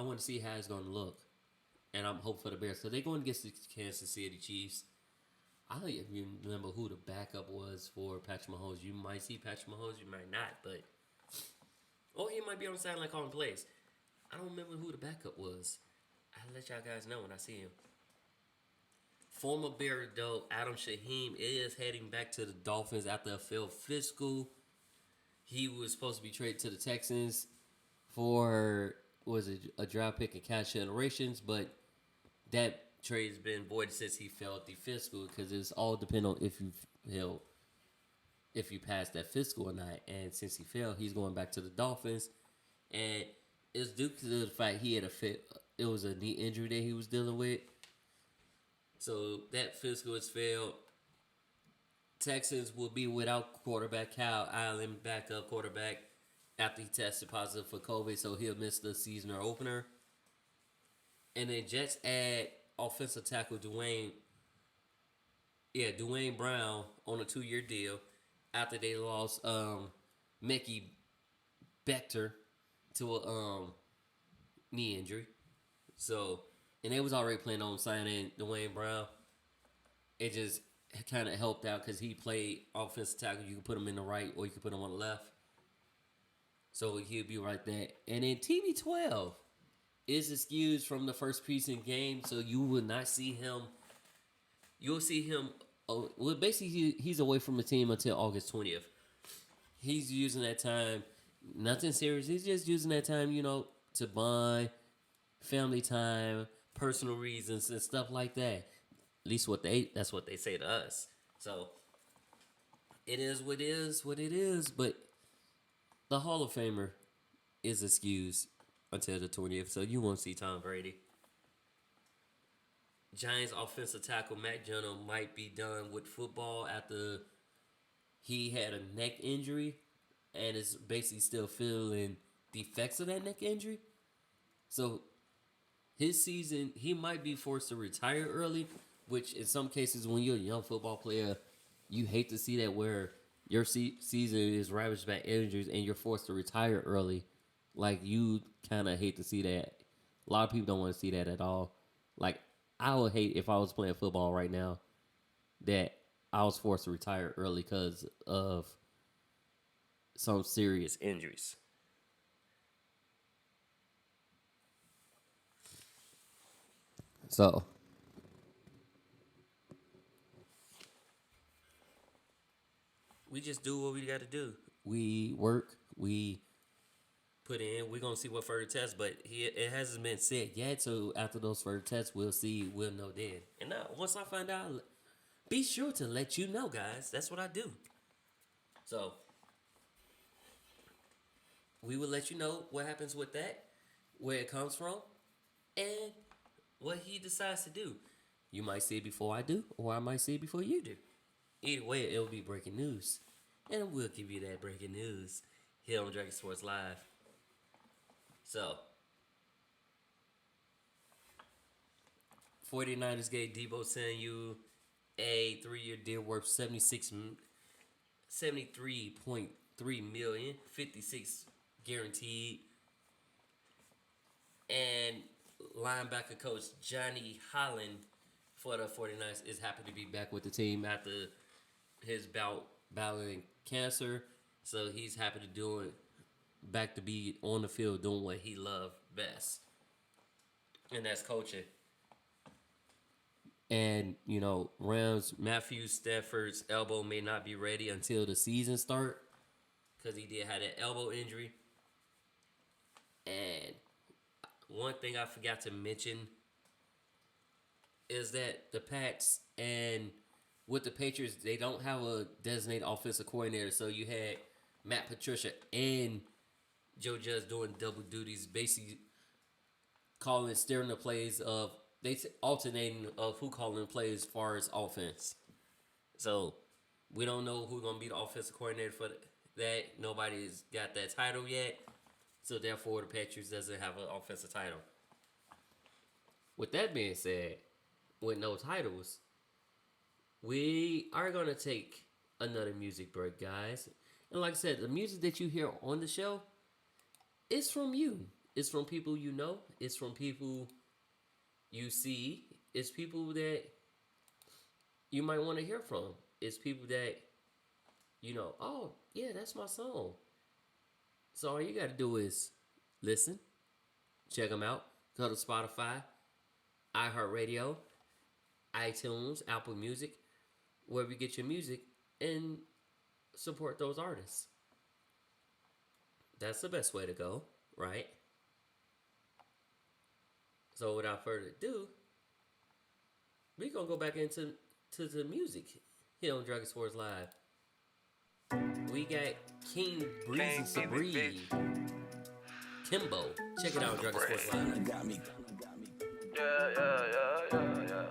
want to see how it's going to look. And I'm hopeful for the Bears. So they're going against the Kansas City Chiefs. I don't even remember who the backup was for Patrick Mahomes. You might see Patrick Mahomes, you might not, but or he might be on the sideline calling plays. I don't remember who the backup was. I'll let y'all guys know when I see him. Former Bear, though, Adam Shaheen is heading back to the Dolphins after a failed fiscal. He was supposed to be traded to the Texans for, a draft pick and cash generations, but that trade has been voided since he failed the fiscal because it's all dependent on if you pass that fiscal or not. And since he failed, he's going back to the Dolphins, and it's due to the fact he had it was a knee injury that he was dealing with. So that fiscal has failed. Texans will be without quarterback Kyle Allen, backup quarterback, after he tested positive for COVID, so he'll miss the season opener. And then Jets add offensive tackle Dwayne Brown on a 2-year deal after they lost Mickey Bector to a knee injury. So, and they was already planning on signing Dwayne Brown. It just kind of helped out because he played offensive tackle. You can put him in the right or you can put him on the left. So he'll be right there. And then TB12 is excused from the first preseason game, so you will not see him. You'll see him. Well, basically, he's away from the team until August 20th. He's using that time, nothing serious. He's just using that time, to bond, family time, personal reasons, and stuff like that. At least that's what they say to us. So it is what it is. But the Hall of Famer is excused until the 20th, so you won't see Tom Brady. Giants offensive tackle Matt Jones might be done with football after he had a neck injury and is basically still feeling the effects of that neck injury. So his season, he might be forced to retire early, which in some cases, when you're a young football player, you hate to see that where your season is ravaged by injuries and you're forced to retire early. Like, you kind of hate to see that. A lot of people don't want to see that at all. Like, I would hate if I was playing football right now that I was forced to retire early because of some serious injuries. So, we just do what we got to do. We work, we put in, we're going to see what further tests, but it hasn't been said yet, so after those further tests, we'll know then. And now, once I find out, be sure to let you know, guys. That's what I do. So, we will let you know what happens with that, where it comes from, and what he decides to do. You might see it before I do, or I might see it before you do. Either way, it'll be breaking news. And we'll give you that breaking news here on Dragon Sports Live. So, 49ers gave Deebo Samuel a 3-year deal worth $73.3 million, 56 guaranteed. And linebacker coach Johnny Holland for the 49ers is happy to be back with the team after his battling cancer. So he's happy to do it, back to be on the field doing what he loved best. And that's coaching. And, you know, Rams, Matthew Stafford's elbow may not be ready until the season start because he did have that elbow injury. And one thing I forgot to mention is that the Pats and with the Patriots, they don't have a designated offensive coordinator. So you had Matt Patricia and Joe Judge doing double duties, basically steering the plays of, alternating of who calling plays as far as offense. So we don't know who's going to be the offensive coordinator for that. Nobody's got that title yet. So therefore, the Patriots doesn't have an offensive title. With that being said, with no titles, we are going to take another music break, guys. And like I said, the music that you hear on the show is from you. It's from people you know. It's from people you see. It's people that you might want to hear from. It's people that, you know, oh, yeah, that's my song. So all you got to do is listen, check them out, go to Spotify, iHeartRadio, iTunes, Apple Music, wherever you get your music, and support those artists. That's the best way to go, right? So without further ado, we're going to go back into the music here on Dragon Sports Live. We got King Breezy Sabri, Kimbo. Check it out on Dragon Sports Live. Yeah.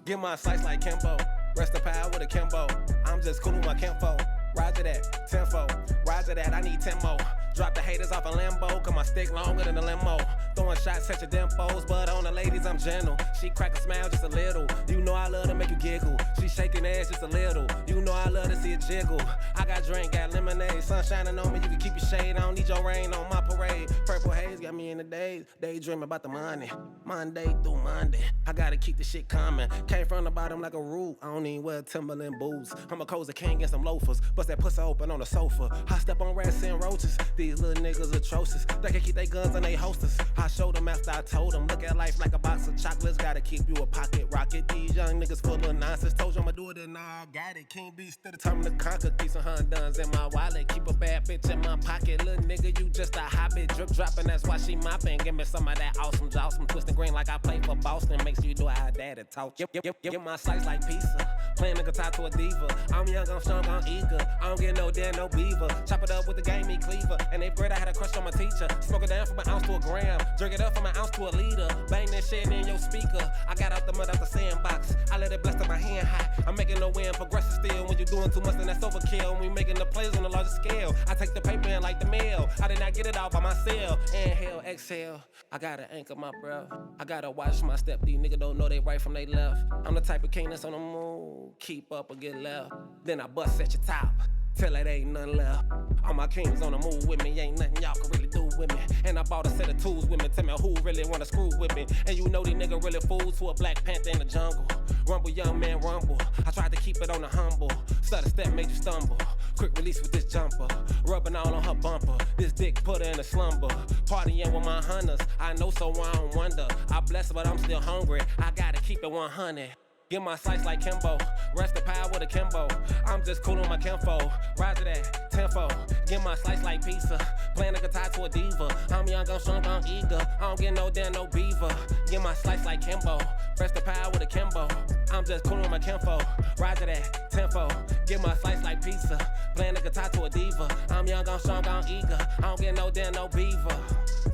Get my sights like Kimbo. Rest the power with a Kimbo. I'm just cool with my Kimbo. Roger that, tenfold. Roger that, I need 10 more. Drop the haters off a Lambo, cause my stick longer than a limo. Throwing shots, such a dimples, but on the ladies I'm gentle. She crack a smile just a little. You know I love to make you giggle. She shaking ass just a little. You know I love to see it jiggle. I got drink, got lemonade. Sun shining on me, you can keep your shade. I don't need your rain on my parade. Purple haze got me in the days. Daydreaming about the money. Monday through Monday. I gotta keep the shit coming. Came from the bottom like a root. I don't even wear Timberland boots. I'm a cozy king and some loafers. Bust that pussy open on the sofa. I step on rats and roaches. These little niggas atrocious. They can keep their guns and they holsters. I showed them after I told them. Look at life like a box of chocolates. Gotta keep you a pocket rocket. These young niggas full of nonsense. Told you I'ma do it and I got it. King B still determined to conquer. Keep some Honduns in my wallet. Keep a bad bitch in my pocket. Little nigga, you just a habit. Drip dropping, that's why she mopping. Give me some of that awesome jaws. I'm twisting green like I play for Boston. Make sure you do how daddy talk. Get my slice like pizza. Playing the guitar to a diva. I'm young, I'm strong, I'm eager. I don't get no damn, no beaver. Chop it up with the game, me cleaver. And 8th grade, I had a crush on my teacher. Smoke it down from an ounce to a gram. Drink it up from an ounce to a liter. Bang that shit in your speaker. I got out the mud out the sandbox. I let it blast in my hand high. I'm making no win, progressive still. When you're doing too much, then that's overkill. When we making the plays on a larger scale, I take the paper in like the mail. I did not get it out by myself. Inhale, exhale. I gotta anchor my breath. I gotta watch my step. These niggas don't know they right from they left. I'm the type of king that's on the move. Keep up or get left. Then I bust at your top. Till it ain't nothing left. All my kings on the move with me. Ain't nothing y'all can really do with me. And I bought a set of tools with me. Tell me who really wanna screw with me. And you know these niggas really fools who a Black Panther in the jungle. Rumble, young man, rumble. I tried to keep it on the humble. Stutter step made you stumble. Quick release with this jumper. Rubbing all on her bumper. This dick put her in a slumber. Partying with my hunters. I know, so I don't wonder. I bless, but I'm still hungry. I gotta keep it 100. Get my sights like Kimbo, rest the power with a Kimbo. I'm just cool on my Kimbo, rise to that tenfold. Get my slice like pizza, playing the guitar to a diva. I'm young, I'm strong, I'm eager. I don't get no damn, no beaver. Get my slice like Kimbo, rest the power with a Kimbo. I'm just cool on my Kimbo, rise to that tenfold. Get my slice like pizza, playing the guitar to a diva. I'm young, I'm strong, I'm eager. I don't get no damn, no beaver.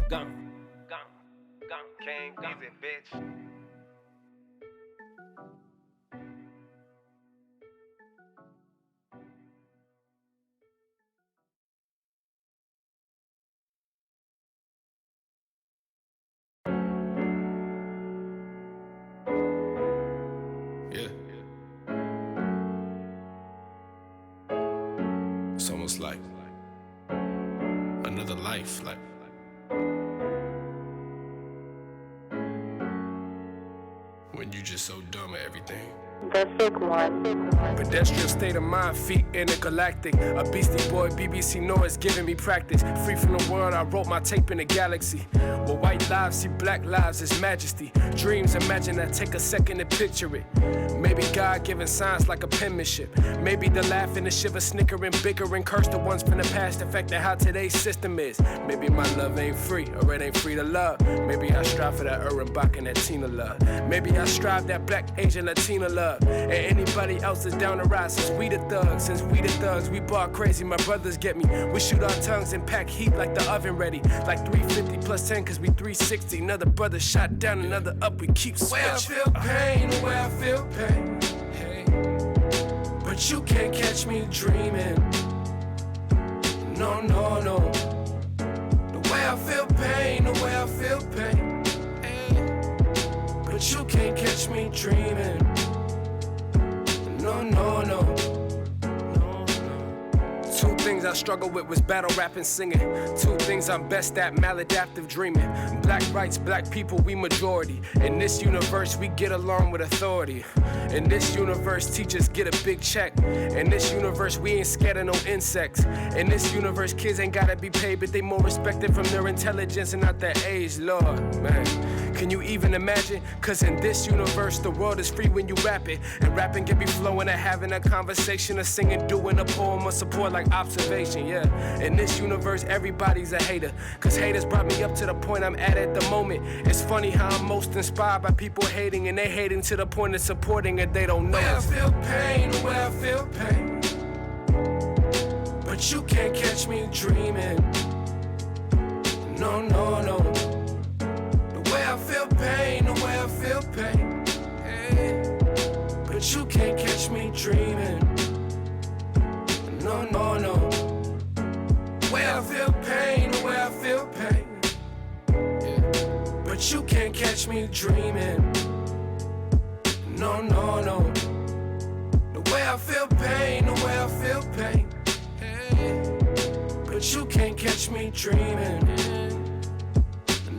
Gone, king, easy, bitch. It's almost like another life, like when you just so dumb at everything. Pedestrian state of mind, feet intergalactic. A beastie boy, BBC noise giving me practice. Free from the world, I wrote my tape in the galaxy. Where white lives see black lives as majesty. Dreams, imagine I take a second to picture it. Maybe God giving signs like a penmanship. Maybe the laugh and the shiver, snickering, bickering. Curse the ones from the past, affecting how today's system is. Maybe my love ain't free, or it ain't free to love. Maybe I strive for that Urban Bach and that Tina love. Maybe I strive that Black, Asian, Latina love. And anybody else is down to ride. Since we the thugs, we bar crazy, my brothers get me. We shoot our tongues and pack heat like the oven ready. Like 350 plus 10, cause we 360. Another brother shot down, another up, we keep switching. Where I feel pain, where I feel pain. Hey. But you can't catch me dreaming. No, no, no. The way I feel pain, the way I feel pain. Hey. But you can't catch me dreaming. No, no, no. Two things I struggle with was battle rap and singing. Two things I'm best at, maladaptive dreaming. Black rights, black people, we majority. In this universe, we get along with authority. In this universe, teachers get a big check. In this universe, we ain't scared of no insects. In this universe, kids ain't gotta be paid, but they more respected from their intelligence and not their age. Lord, man, can you even imagine? Cause in this universe, the world is free when you rap it. And rapping can be flowing or having a conversation or singing, doing a poem or support like observation, yeah. In this universe, everybody's a hater. Cause haters brought me up to the point I'm at the moment. It's funny how I'm most inspired by people hating, and they hating to the point of supporting it, they don't know. Where I feel pain, where I feel pain. But you can't catch me dreaming. No, no, no. The way I feel pain, the way I feel pain. Hey. But you can't catch me dreaming. No, no, no. Where I feel pain, where I feel pain. Yeah. But you can't catch me dreaming. No, no, no. The way I feel pain, the way I feel pain. Yeah. But you can't catch me dreaming.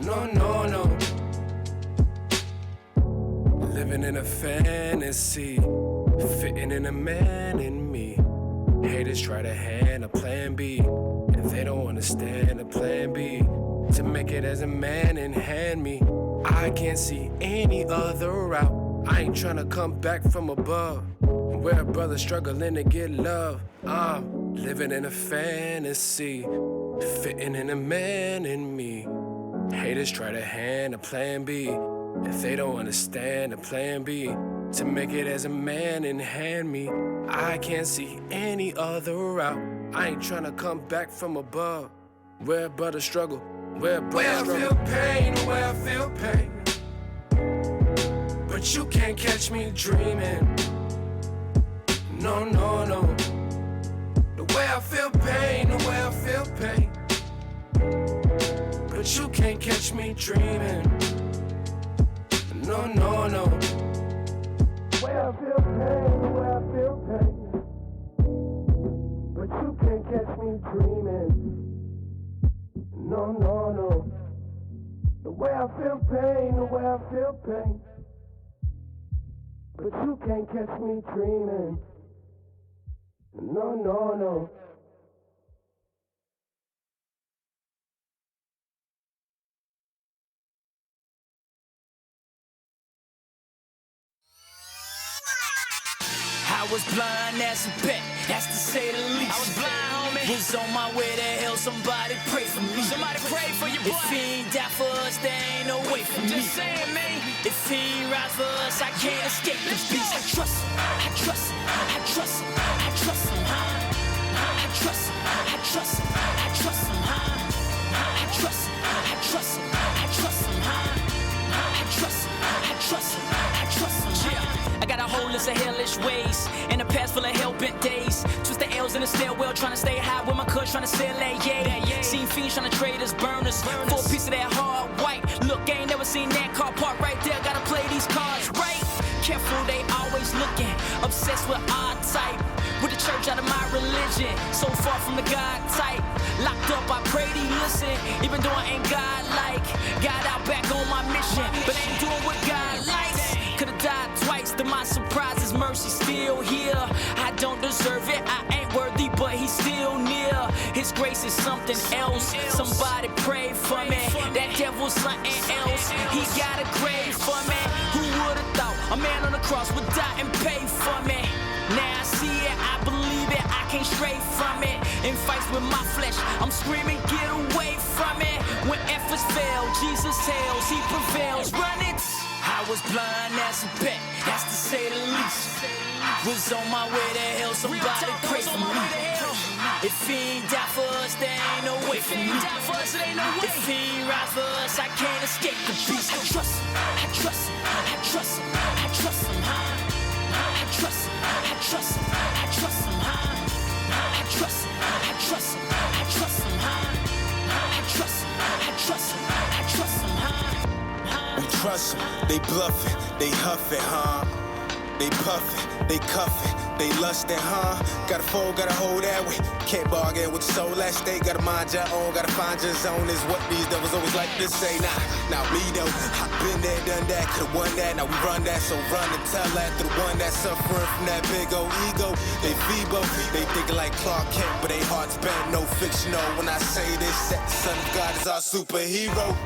No, no, no. Living in a fantasy, fitting in a man in me. Haters try to hand a plan B, and they don't understand a plan B. To make it as a man and hand me, I can't see any other route. I ain't tryna come back from above. We're a brother struggling to get love. I'm living in a fantasy, fitting in a man in me. Haters try to hand a plan B, if they don't understand a plan B. To make it as a man and hand me, I can't see any other route. I ain't tryna come back from above. Where a brother struggle, where a brother struggle. Where I feel pain, where I feel pain. But you can't catch me dreaming. No, no, no. The way I feel pain, the way I feel pain. But you can't catch me dreaming. No, no, no. The way I feel pain, the way I feel pain. But you can't catch me dreaming. No, no, no. The way I feel pain, the way I feel pain. But you can't catch me dreaming. No, no, no. I was blind as a bat, that's to say the least. I was blind, homie. Was on my way to hell, somebody pray for me. Somebody pray for your boy. If he ain't die for us, there ain't no way for me. Just saying, man. If he ain't rise for us, I can't escape this beast. I trust him, I trust him, I trust him, I trust him, I trust him, I trust him, I trust him, I trust him, I trust him, I trust him, I trust him, I trust him, I trust him, yeah. I got a whole list of hellish ways and a past full of hell-bent days. Twist the L's in the stairwell, trying to stay high with my cush, trying to sell that yay. Seen fiends trying to trade us burners for a piece of that hard white. Look, I ain't never seen that car parked right there. Gotta play these cards right. Careful, they always looking, obsessed with our type. With the church out of my religion, so far from the God type. Locked up, I pray he listen, even though I ain't God-like. Got out back on my mission, but ain't doing what God likes. Could've died twice, to my surprise, his mercy still here. I don't deserve it, I ain't worthy, but he's still near. His grace is something else, somebody pray for me. That devil's something else, he got a grave for me. Who would've thought a man on the cross would die and pay for me? Now I see it, I believe it, I can't stray from it. In fights with my flesh, I'm screaming, get away from it. When efforts fail, Jesus tells, he prevails, run it. I was blind as a bat, that's to say the least. Was on my way to hell, somebody pray for me. If he ain't die for us, there ain't no way for me. If he ain't rise for us, I can't escape the beast. I trust him, I trust him, I trust him, I trust him, I trust him, I trust him, I trust him, I trust him, I trust him, I trust him, I trust him, I trust him, I trust him, We trust them, they bluffing, they huffing, huh? They puffing, they cuffing, they lusting, huh? Gotta fold, gotta hold that way. Can't bargain with the soul that state. Gotta mind your own, gotta find your zone. Is what these devils always like to say. Nah, me though. I've been there, done that, could've won that. Now we run that, so run and tell that to the one that's suffering from that big old ego. They feeble, they thinking like Clark Kent, but they hearts bent, no fictional. When I say this, that the Son of God is our superhero.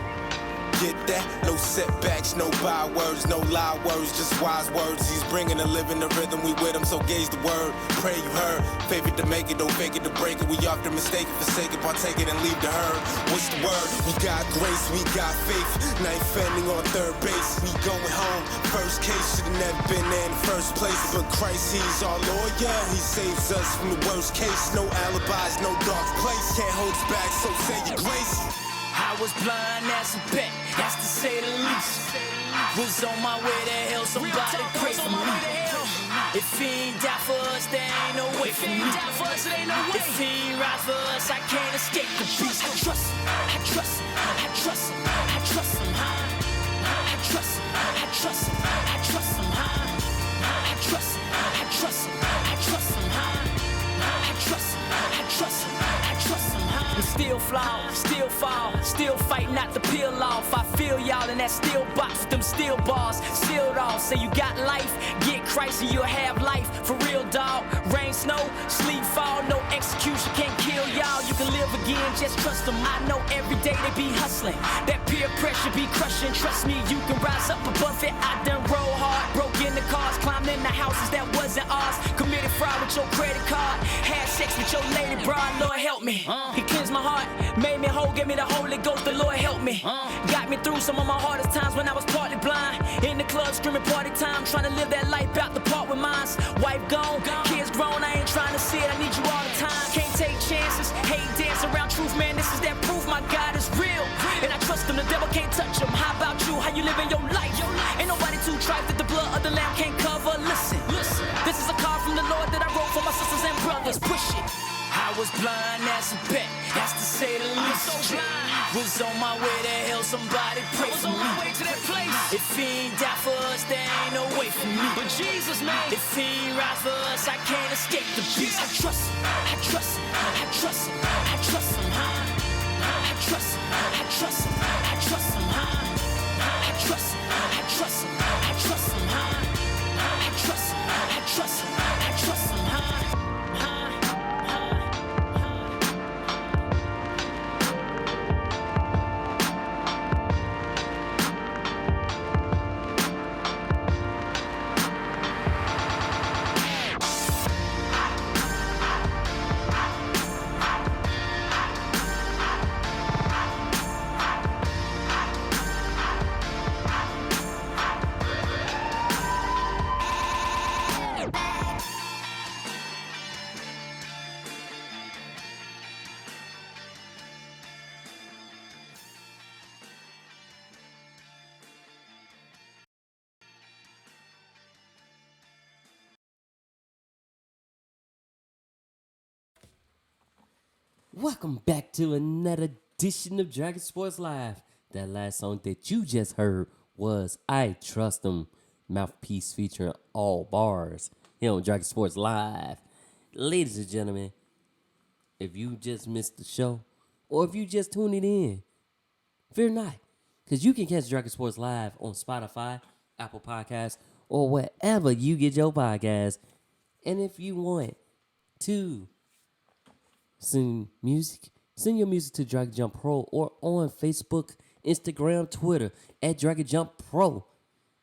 Get that? No setbacks, no bywords, no lie words, just wise words. He's bringing the living, the rhythm, we with him, so gauge the word. Pray you heard, favorite to make it, don't fake it to break it. We often mistake it, forsake it, partake it, and leave the herd. What's the word? We got grace, we got faith. Ninth fending on third base, we going home. First case, should've never been there in the first place. But Christ, he's our Lord, yeah. He saves us from the worst case. No alibis, no dark place. Can't hold us back, so say your grace. I was blind as a bat, that's to say the least. Was on my way to hell, somebody pray for me. If he ain't die for us, there ain't no way for me. If he ain't rise for us, I can't escape the beast. I trust him, I trust him, I trust him, I trust him, I trust him, I trust him, I trust him, I trust him, I trust him, I trust him, I trust him, I trust him, I trust him. We still flaw, still fall, still fight not to peel off. I feel y'all in that steel box with them steel bars sealed off. Say you got life, get Christ and you'll have life. For real, dog. Rain, snow, sleep, fall, no execution can't kill y'all. You can live again, just trust them. I know every day they be hustling. That peer pressure be crushing. Trust me, you can rise up above it. I done roll hard, broke in the cars, climbed in the houses that wasn't ours. Committed fraud with your credit card, had sex with your lady broad. Lord help me. He cleansed my heart, made me whole, gave me the Holy Ghost. The Lord help me. Got me through some of my hardest times when I was partly blind. In the club screaming party time, trying to live that life out the part with mines. Wife gone, kids grown, I ain't trying to see it. I need you all the time. Can't take chances, hate dance around truth, man. This is that proof my God is real. And I trust him, the devil can't touch him. How about you? How you living your life? Ain't nobody too tried that the blood of the lamb can't cover. Listen, this is a call from the Lord that I let's push it. I was blind as a bat, that's to say the least. So blind. Was on my way to hell, somebody pray for me. I was on my way to that place. If he ain't die for us, there ain't no way for me. But Jesus, man, if he ain't rise for us, I can't escape the beast. I trust him, I trust him, I trust him, I trust him, I trust him, I trust him, I trust him, I trust him, I trust him, I trust him, I trust him, I trust him, I trust him, Welcome back to another edition of Dragon Sports Live. That last song that you just heard was I Trust Them, Mouthpiece featuring All Bars here on Dragon Sports Live. Ladies and gentlemen, if you just missed the show or if you just tuned it in, fear not, because you can catch Dragon Sports Live on Spotify, Apple Podcasts, or wherever you get your podcasts. And if you want to send your music to Dragon Jump Pro or on Facebook, Instagram, Twitter at Dragon Jump Pro.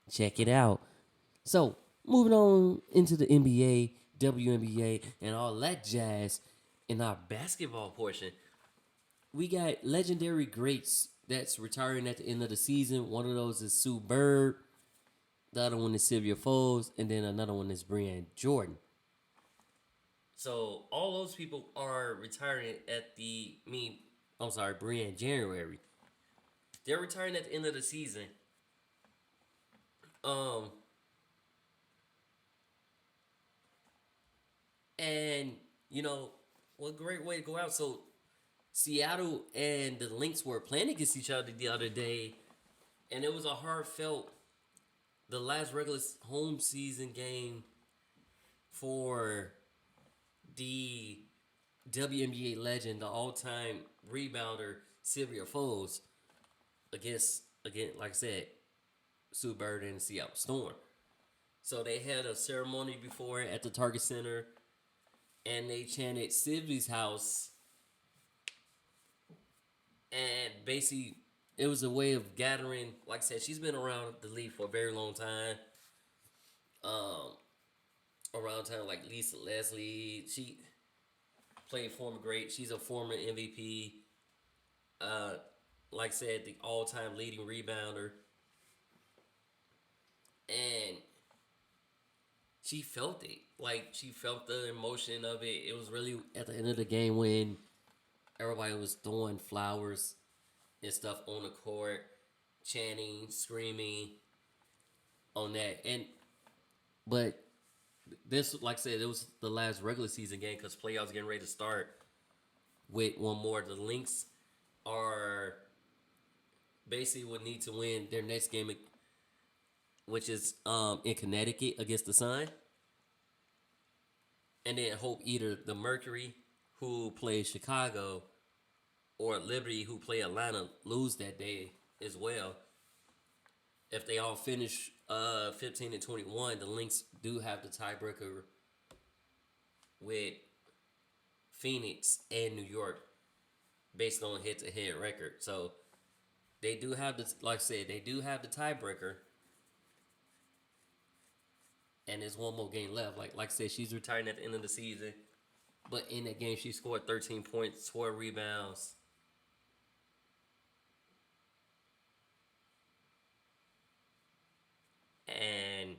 Check it out. So, moving on into the NBA, WNBA, and all that jazz in our basketball portion. We got legendary greats that's retiring at the end of the season. One of those is Sue Bird. The other one is Sylvia Fowles. And then another one is Breanne Jordan. So all those people are retiring at Breanne, January. They're retiring at the end of the season. And you know, what great way to go out. So Seattle and the Lynx were playing against each other the other day, and it was a heartfelt, the last regular home season game for the WNBA legend, the all-time rebounder Sylvia Fowles, against, like I said, Sue Bird and the Seattle Storm. So they had a ceremony before at the Target Center, and they chanted Sylvia's house, and basically it was a way of gathering. Like I said, she's been around the league for a very long time. Around time like Lisa Leslie, she played former great. She's a former MVP. Like I said, the all-time leading rebounder. And she felt it. Like, she felt the emotion of it. It was really at the end of the game when everybody was throwing flowers and stuff on the court, chanting, screaming on that. But this, like I said, it was the last regular season game because playoffs getting ready to start with one more. The Lynx are basically would need to win their next game, which is in Connecticut against the Sun. And then hope either the Mercury, who plays Chicago, or Liberty, who play Atlanta, lose that day as well. If they all finish 15-21, the Lynx do have the tiebreaker with Phoenix and New York based on head-to-head record. So they do have the, like I said, they do have the tiebreaker. And there's one more game left. Like I said, she's retiring at the end of the season. But in that game, she scored 13 points, 12 rebounds. And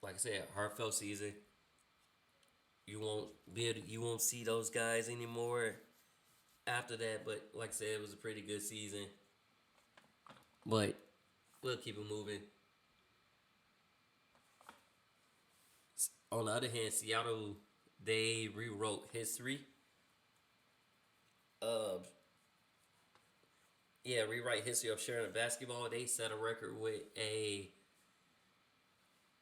like I said, heartfelt season. You won't see those guys anymore after that. But like I said, it was a pretty good season. But we'll keep it moving. On the other hand, Seattle, they rewrote history. Rewrite history of sharing basketball. They set a record with a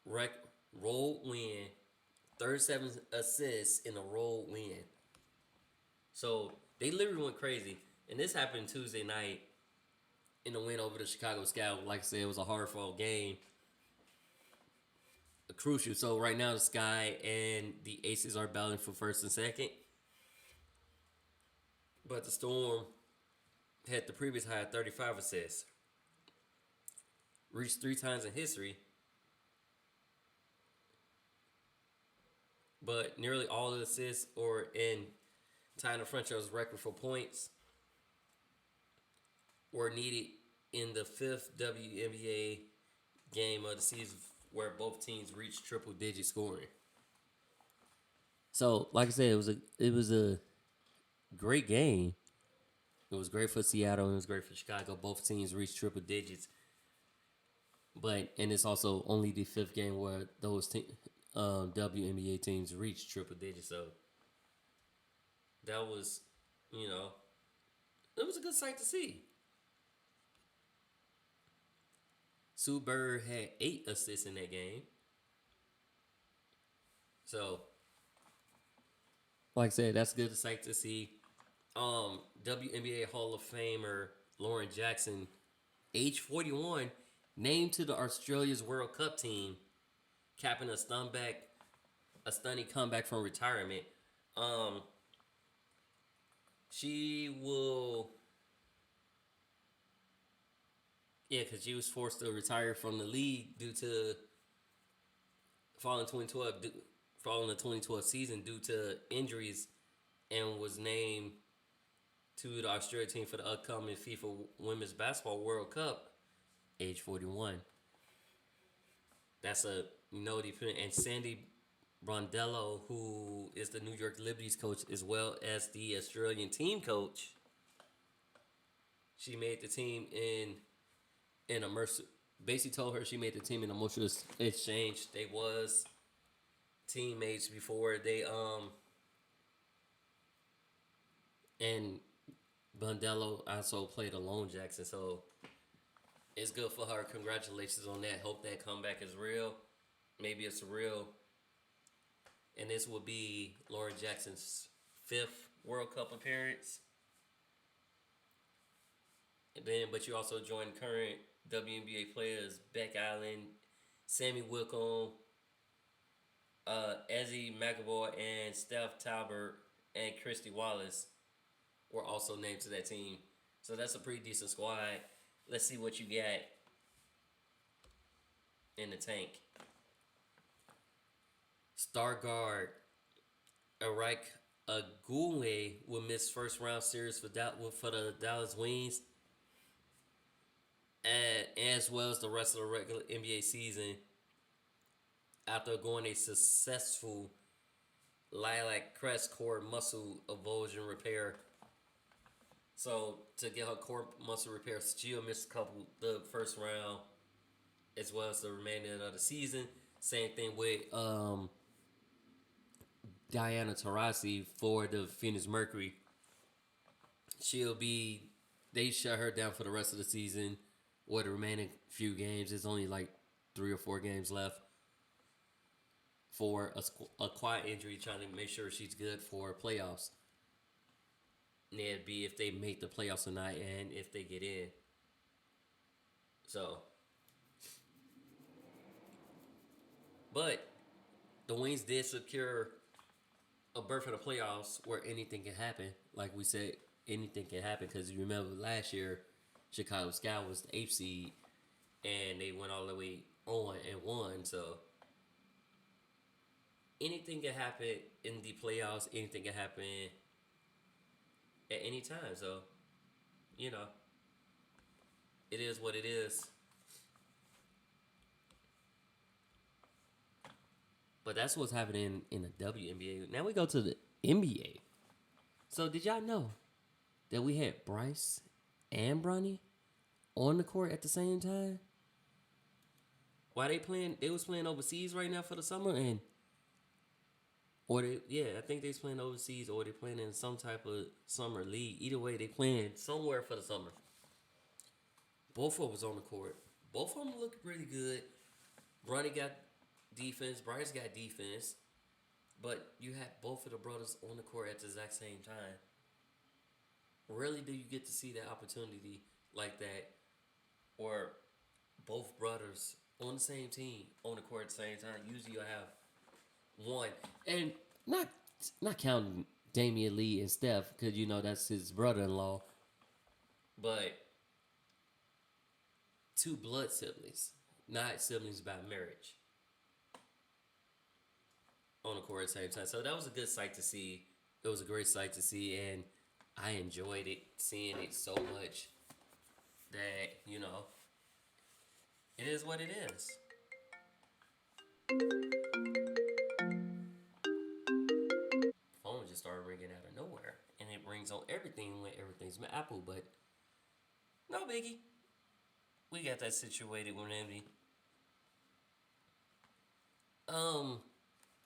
road win, 37 assists in a road win. So they literally went crazy. And this happened Tuesday night in the win over the Chicago Sky. Like I said, it was a hard-fought game. Crucial. So right now the Sky and the Aces are battling for first and second. But the Storm had the previous high of 35 assists. Reached 3 times in history. But nearly all of the assists are in tying the franchise record for points were needed in the 5th WNBA game of the season where both teams reached triple-digit scoring. So, like I said, it was a great game. It was great for Seattle and it was great for Chicago. Both teams reached triple digits. And it's also only the 5th game where those WNBA teams reached triple digits. So that was, it was a good sight to see. Sue Bird had 8 assists in that game. So, like I said, that's a good sight to see. WNBA Hall of Famer Lauren Jackson, age 41, named to the Australia's World Cup team, capping a stunning comeback from retirement. She will, because she was forced to retire from the league due to following the 2012 season due to injuries, and was named to the Australia team for the upcoming FIFA Women's Basketball World Cup, age 41. That's a dependent. And Sandy Brondello, who is the New York Liberties coach as well as the Australian team coach, she made the team in a basically told her she made the team in a mutual exchange. They was teammates before they and Bundello also played alone Jackson, so it's good for her. Congratulations on that. Hope that comeback is real. Maybe it's real. And this will be Lauren Jackson's 5th World Cup appearance. But you also join current WNBA players Beck Allen, Sammy Wickham, Ezzie McAvoy, and Steph Talbert and Christy Wallace were also named to that team. So that's a pretty decent squad. Let's see what you got in the tank. Star guard Arik Agoué will miss first round series for the Dallas Wings, as well as the rest of the regular NBA season, after going a successful lilac crest core muscle avulsion repair. So to get her core muscle repair, she'll miss the first round as well as the remainder of the season. Same thing with Diana Taurasi for the Phoenix Mercury. They shut her down for the rest of the season or the remaining few games. There's only like 3 or 4 games left for a quiet injury, trying to make sure she's good for playoffs. And it'd be if they make the playoffs tonight and if they get in. So, but the Wings did secure a berth in the playoffs where anything can happen. Like we said, anything can happen because you remember last year, Chicago Sky was the 8th seed and they went all the way on and won. So anything can happen in the playoffs. Anything can happen at any time. So, it is what it is. But that's what's happening in the WNBA. Now we go to the NBA. So did y'all know that we had Bryce and Bronny on the court at the same time? While they was playing overseas right now for the summer, and Or I think they's playing overseas, or they're playing in some type of summer league. Either way, they playing somewhere for the summer. Both of them was on the court. Both of them looked pretty good. Bronny got defense. Bryce got defense. But you had both of the brothers on the court at the exact same time. Rarely do you get to see that opportunity like that, or both brothers on the same team on the court at the same time. Usually you have one, and not counting Damian Lee and Steph, because you know that's his brother-in-law, but two blood siblings, not siblings by marriage, on the court at the same time. So that was a good sight to see. It was a great sight to see, and I enjoyed it, seeing it so much that, you know, it is what it is. Phone just started ringing out of nowhere, and it rings on everything when everything's Apple, but no biggie. We got that situated with Andy.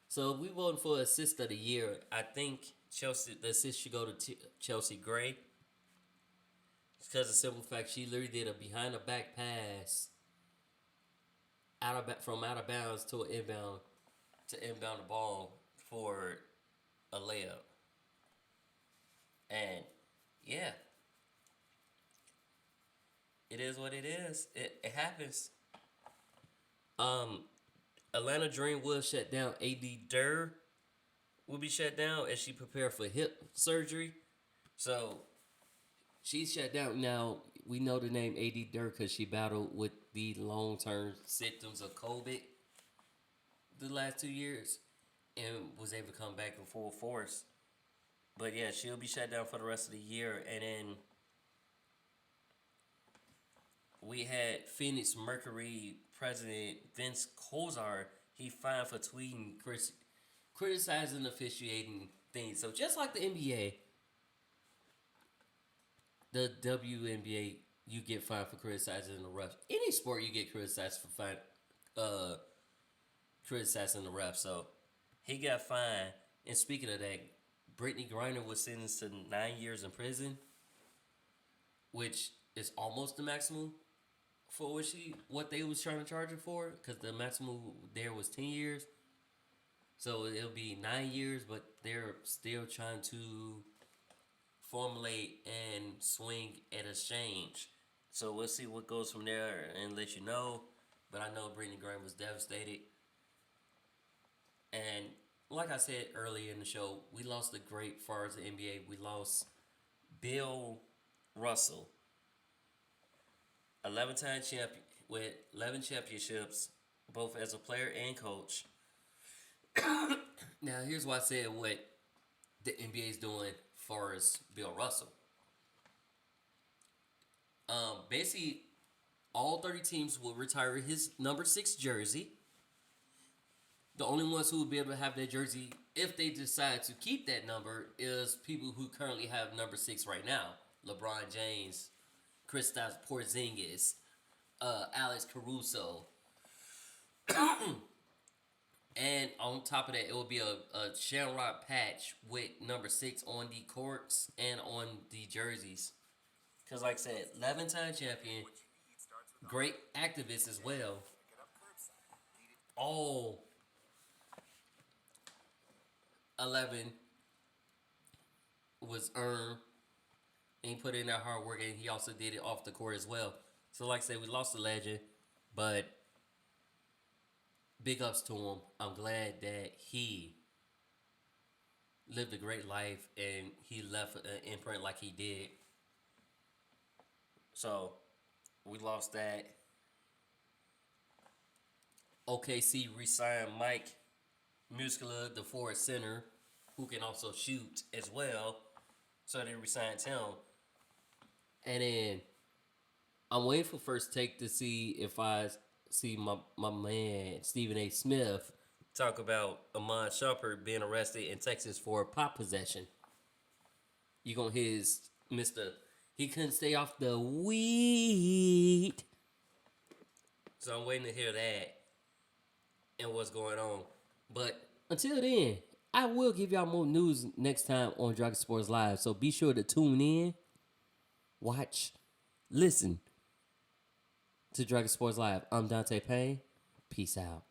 So we voting for assist of the year. I think the assist should go to Chelsea Gray. It's because of the simple fact she literally did a behind the back pass from out of bounds to inbound the ball for a layup. And yeah, it is what it is. It happens. Atlanta Dream will shut down. AD Durr will be shut down as she prepared for hip surgery. So she's shut down. Now, we know the name AD Durr because she battled with the long-term symptoms of COVID the last 2 years and was able to come back in full force. But yeah, she'll be shut down for the rest of the year. And then we had Phoenix Mercury president Vince Kozar. He fined for tweeting criticizing officiating things. So just like the NBA, the WNBA, you get fined for criticizing the refs. Any sport, you get criticized for criticizing the refs. So he got fined. And speaking of that, Brittany Griner was sentenced to 9 years in prison, which is almost the maximum for what they was trying to charge her for, because the maximum there was 10 years. So it'll be 9 years, but they're still trying to formulate and swing at a change. So we'll see what goes from there and let you know. But I know Brittany Griner was devastated. And like I said earlier in the show, we lost a great far as the NBA. We lost Bill Russell. 11-time champion with 11 championships, both as a player and coach. Now, here's why I said what the NBA is doing far as Bill Russell. Basically, all 30 teams will retire his number 6 jersey. The only ones who will be able to have that jersey, if they decide to keep that number, is people who currently have number 6 right now. LeBron James, Kristaps Porzingis, Alex Caruso. And on top of that, it will be a Shamrock patch with number 6 on the courts and on the jerseys. Because like I said, 11-time champion, great activist as well. All 11 was earned. And he put in that hard work, and he also did it off the court as well. So, like I said, we lost a legend, but big ups to him. I'm glad that he lived a great life and he left an imprint like he did. So, we lost that. OKC re-signed Mike Muscala, the forward center, who can also shoot as well. So, they re-signed him. And then I'm waiting for First Take to see if I see my man Stephen A. Smith talk about Amon Shumpert being arrested in Texas for pot possession. You gonna hear his Mr. He couldn't stay off the weed. So I'm waiting to hear that and what's going on. But until then, I will give y'all more news next time on Dragon Sports Live. So be sure to tune in, watch, listen to Dragon Sports Live. I'm Dante Payne. Peace out.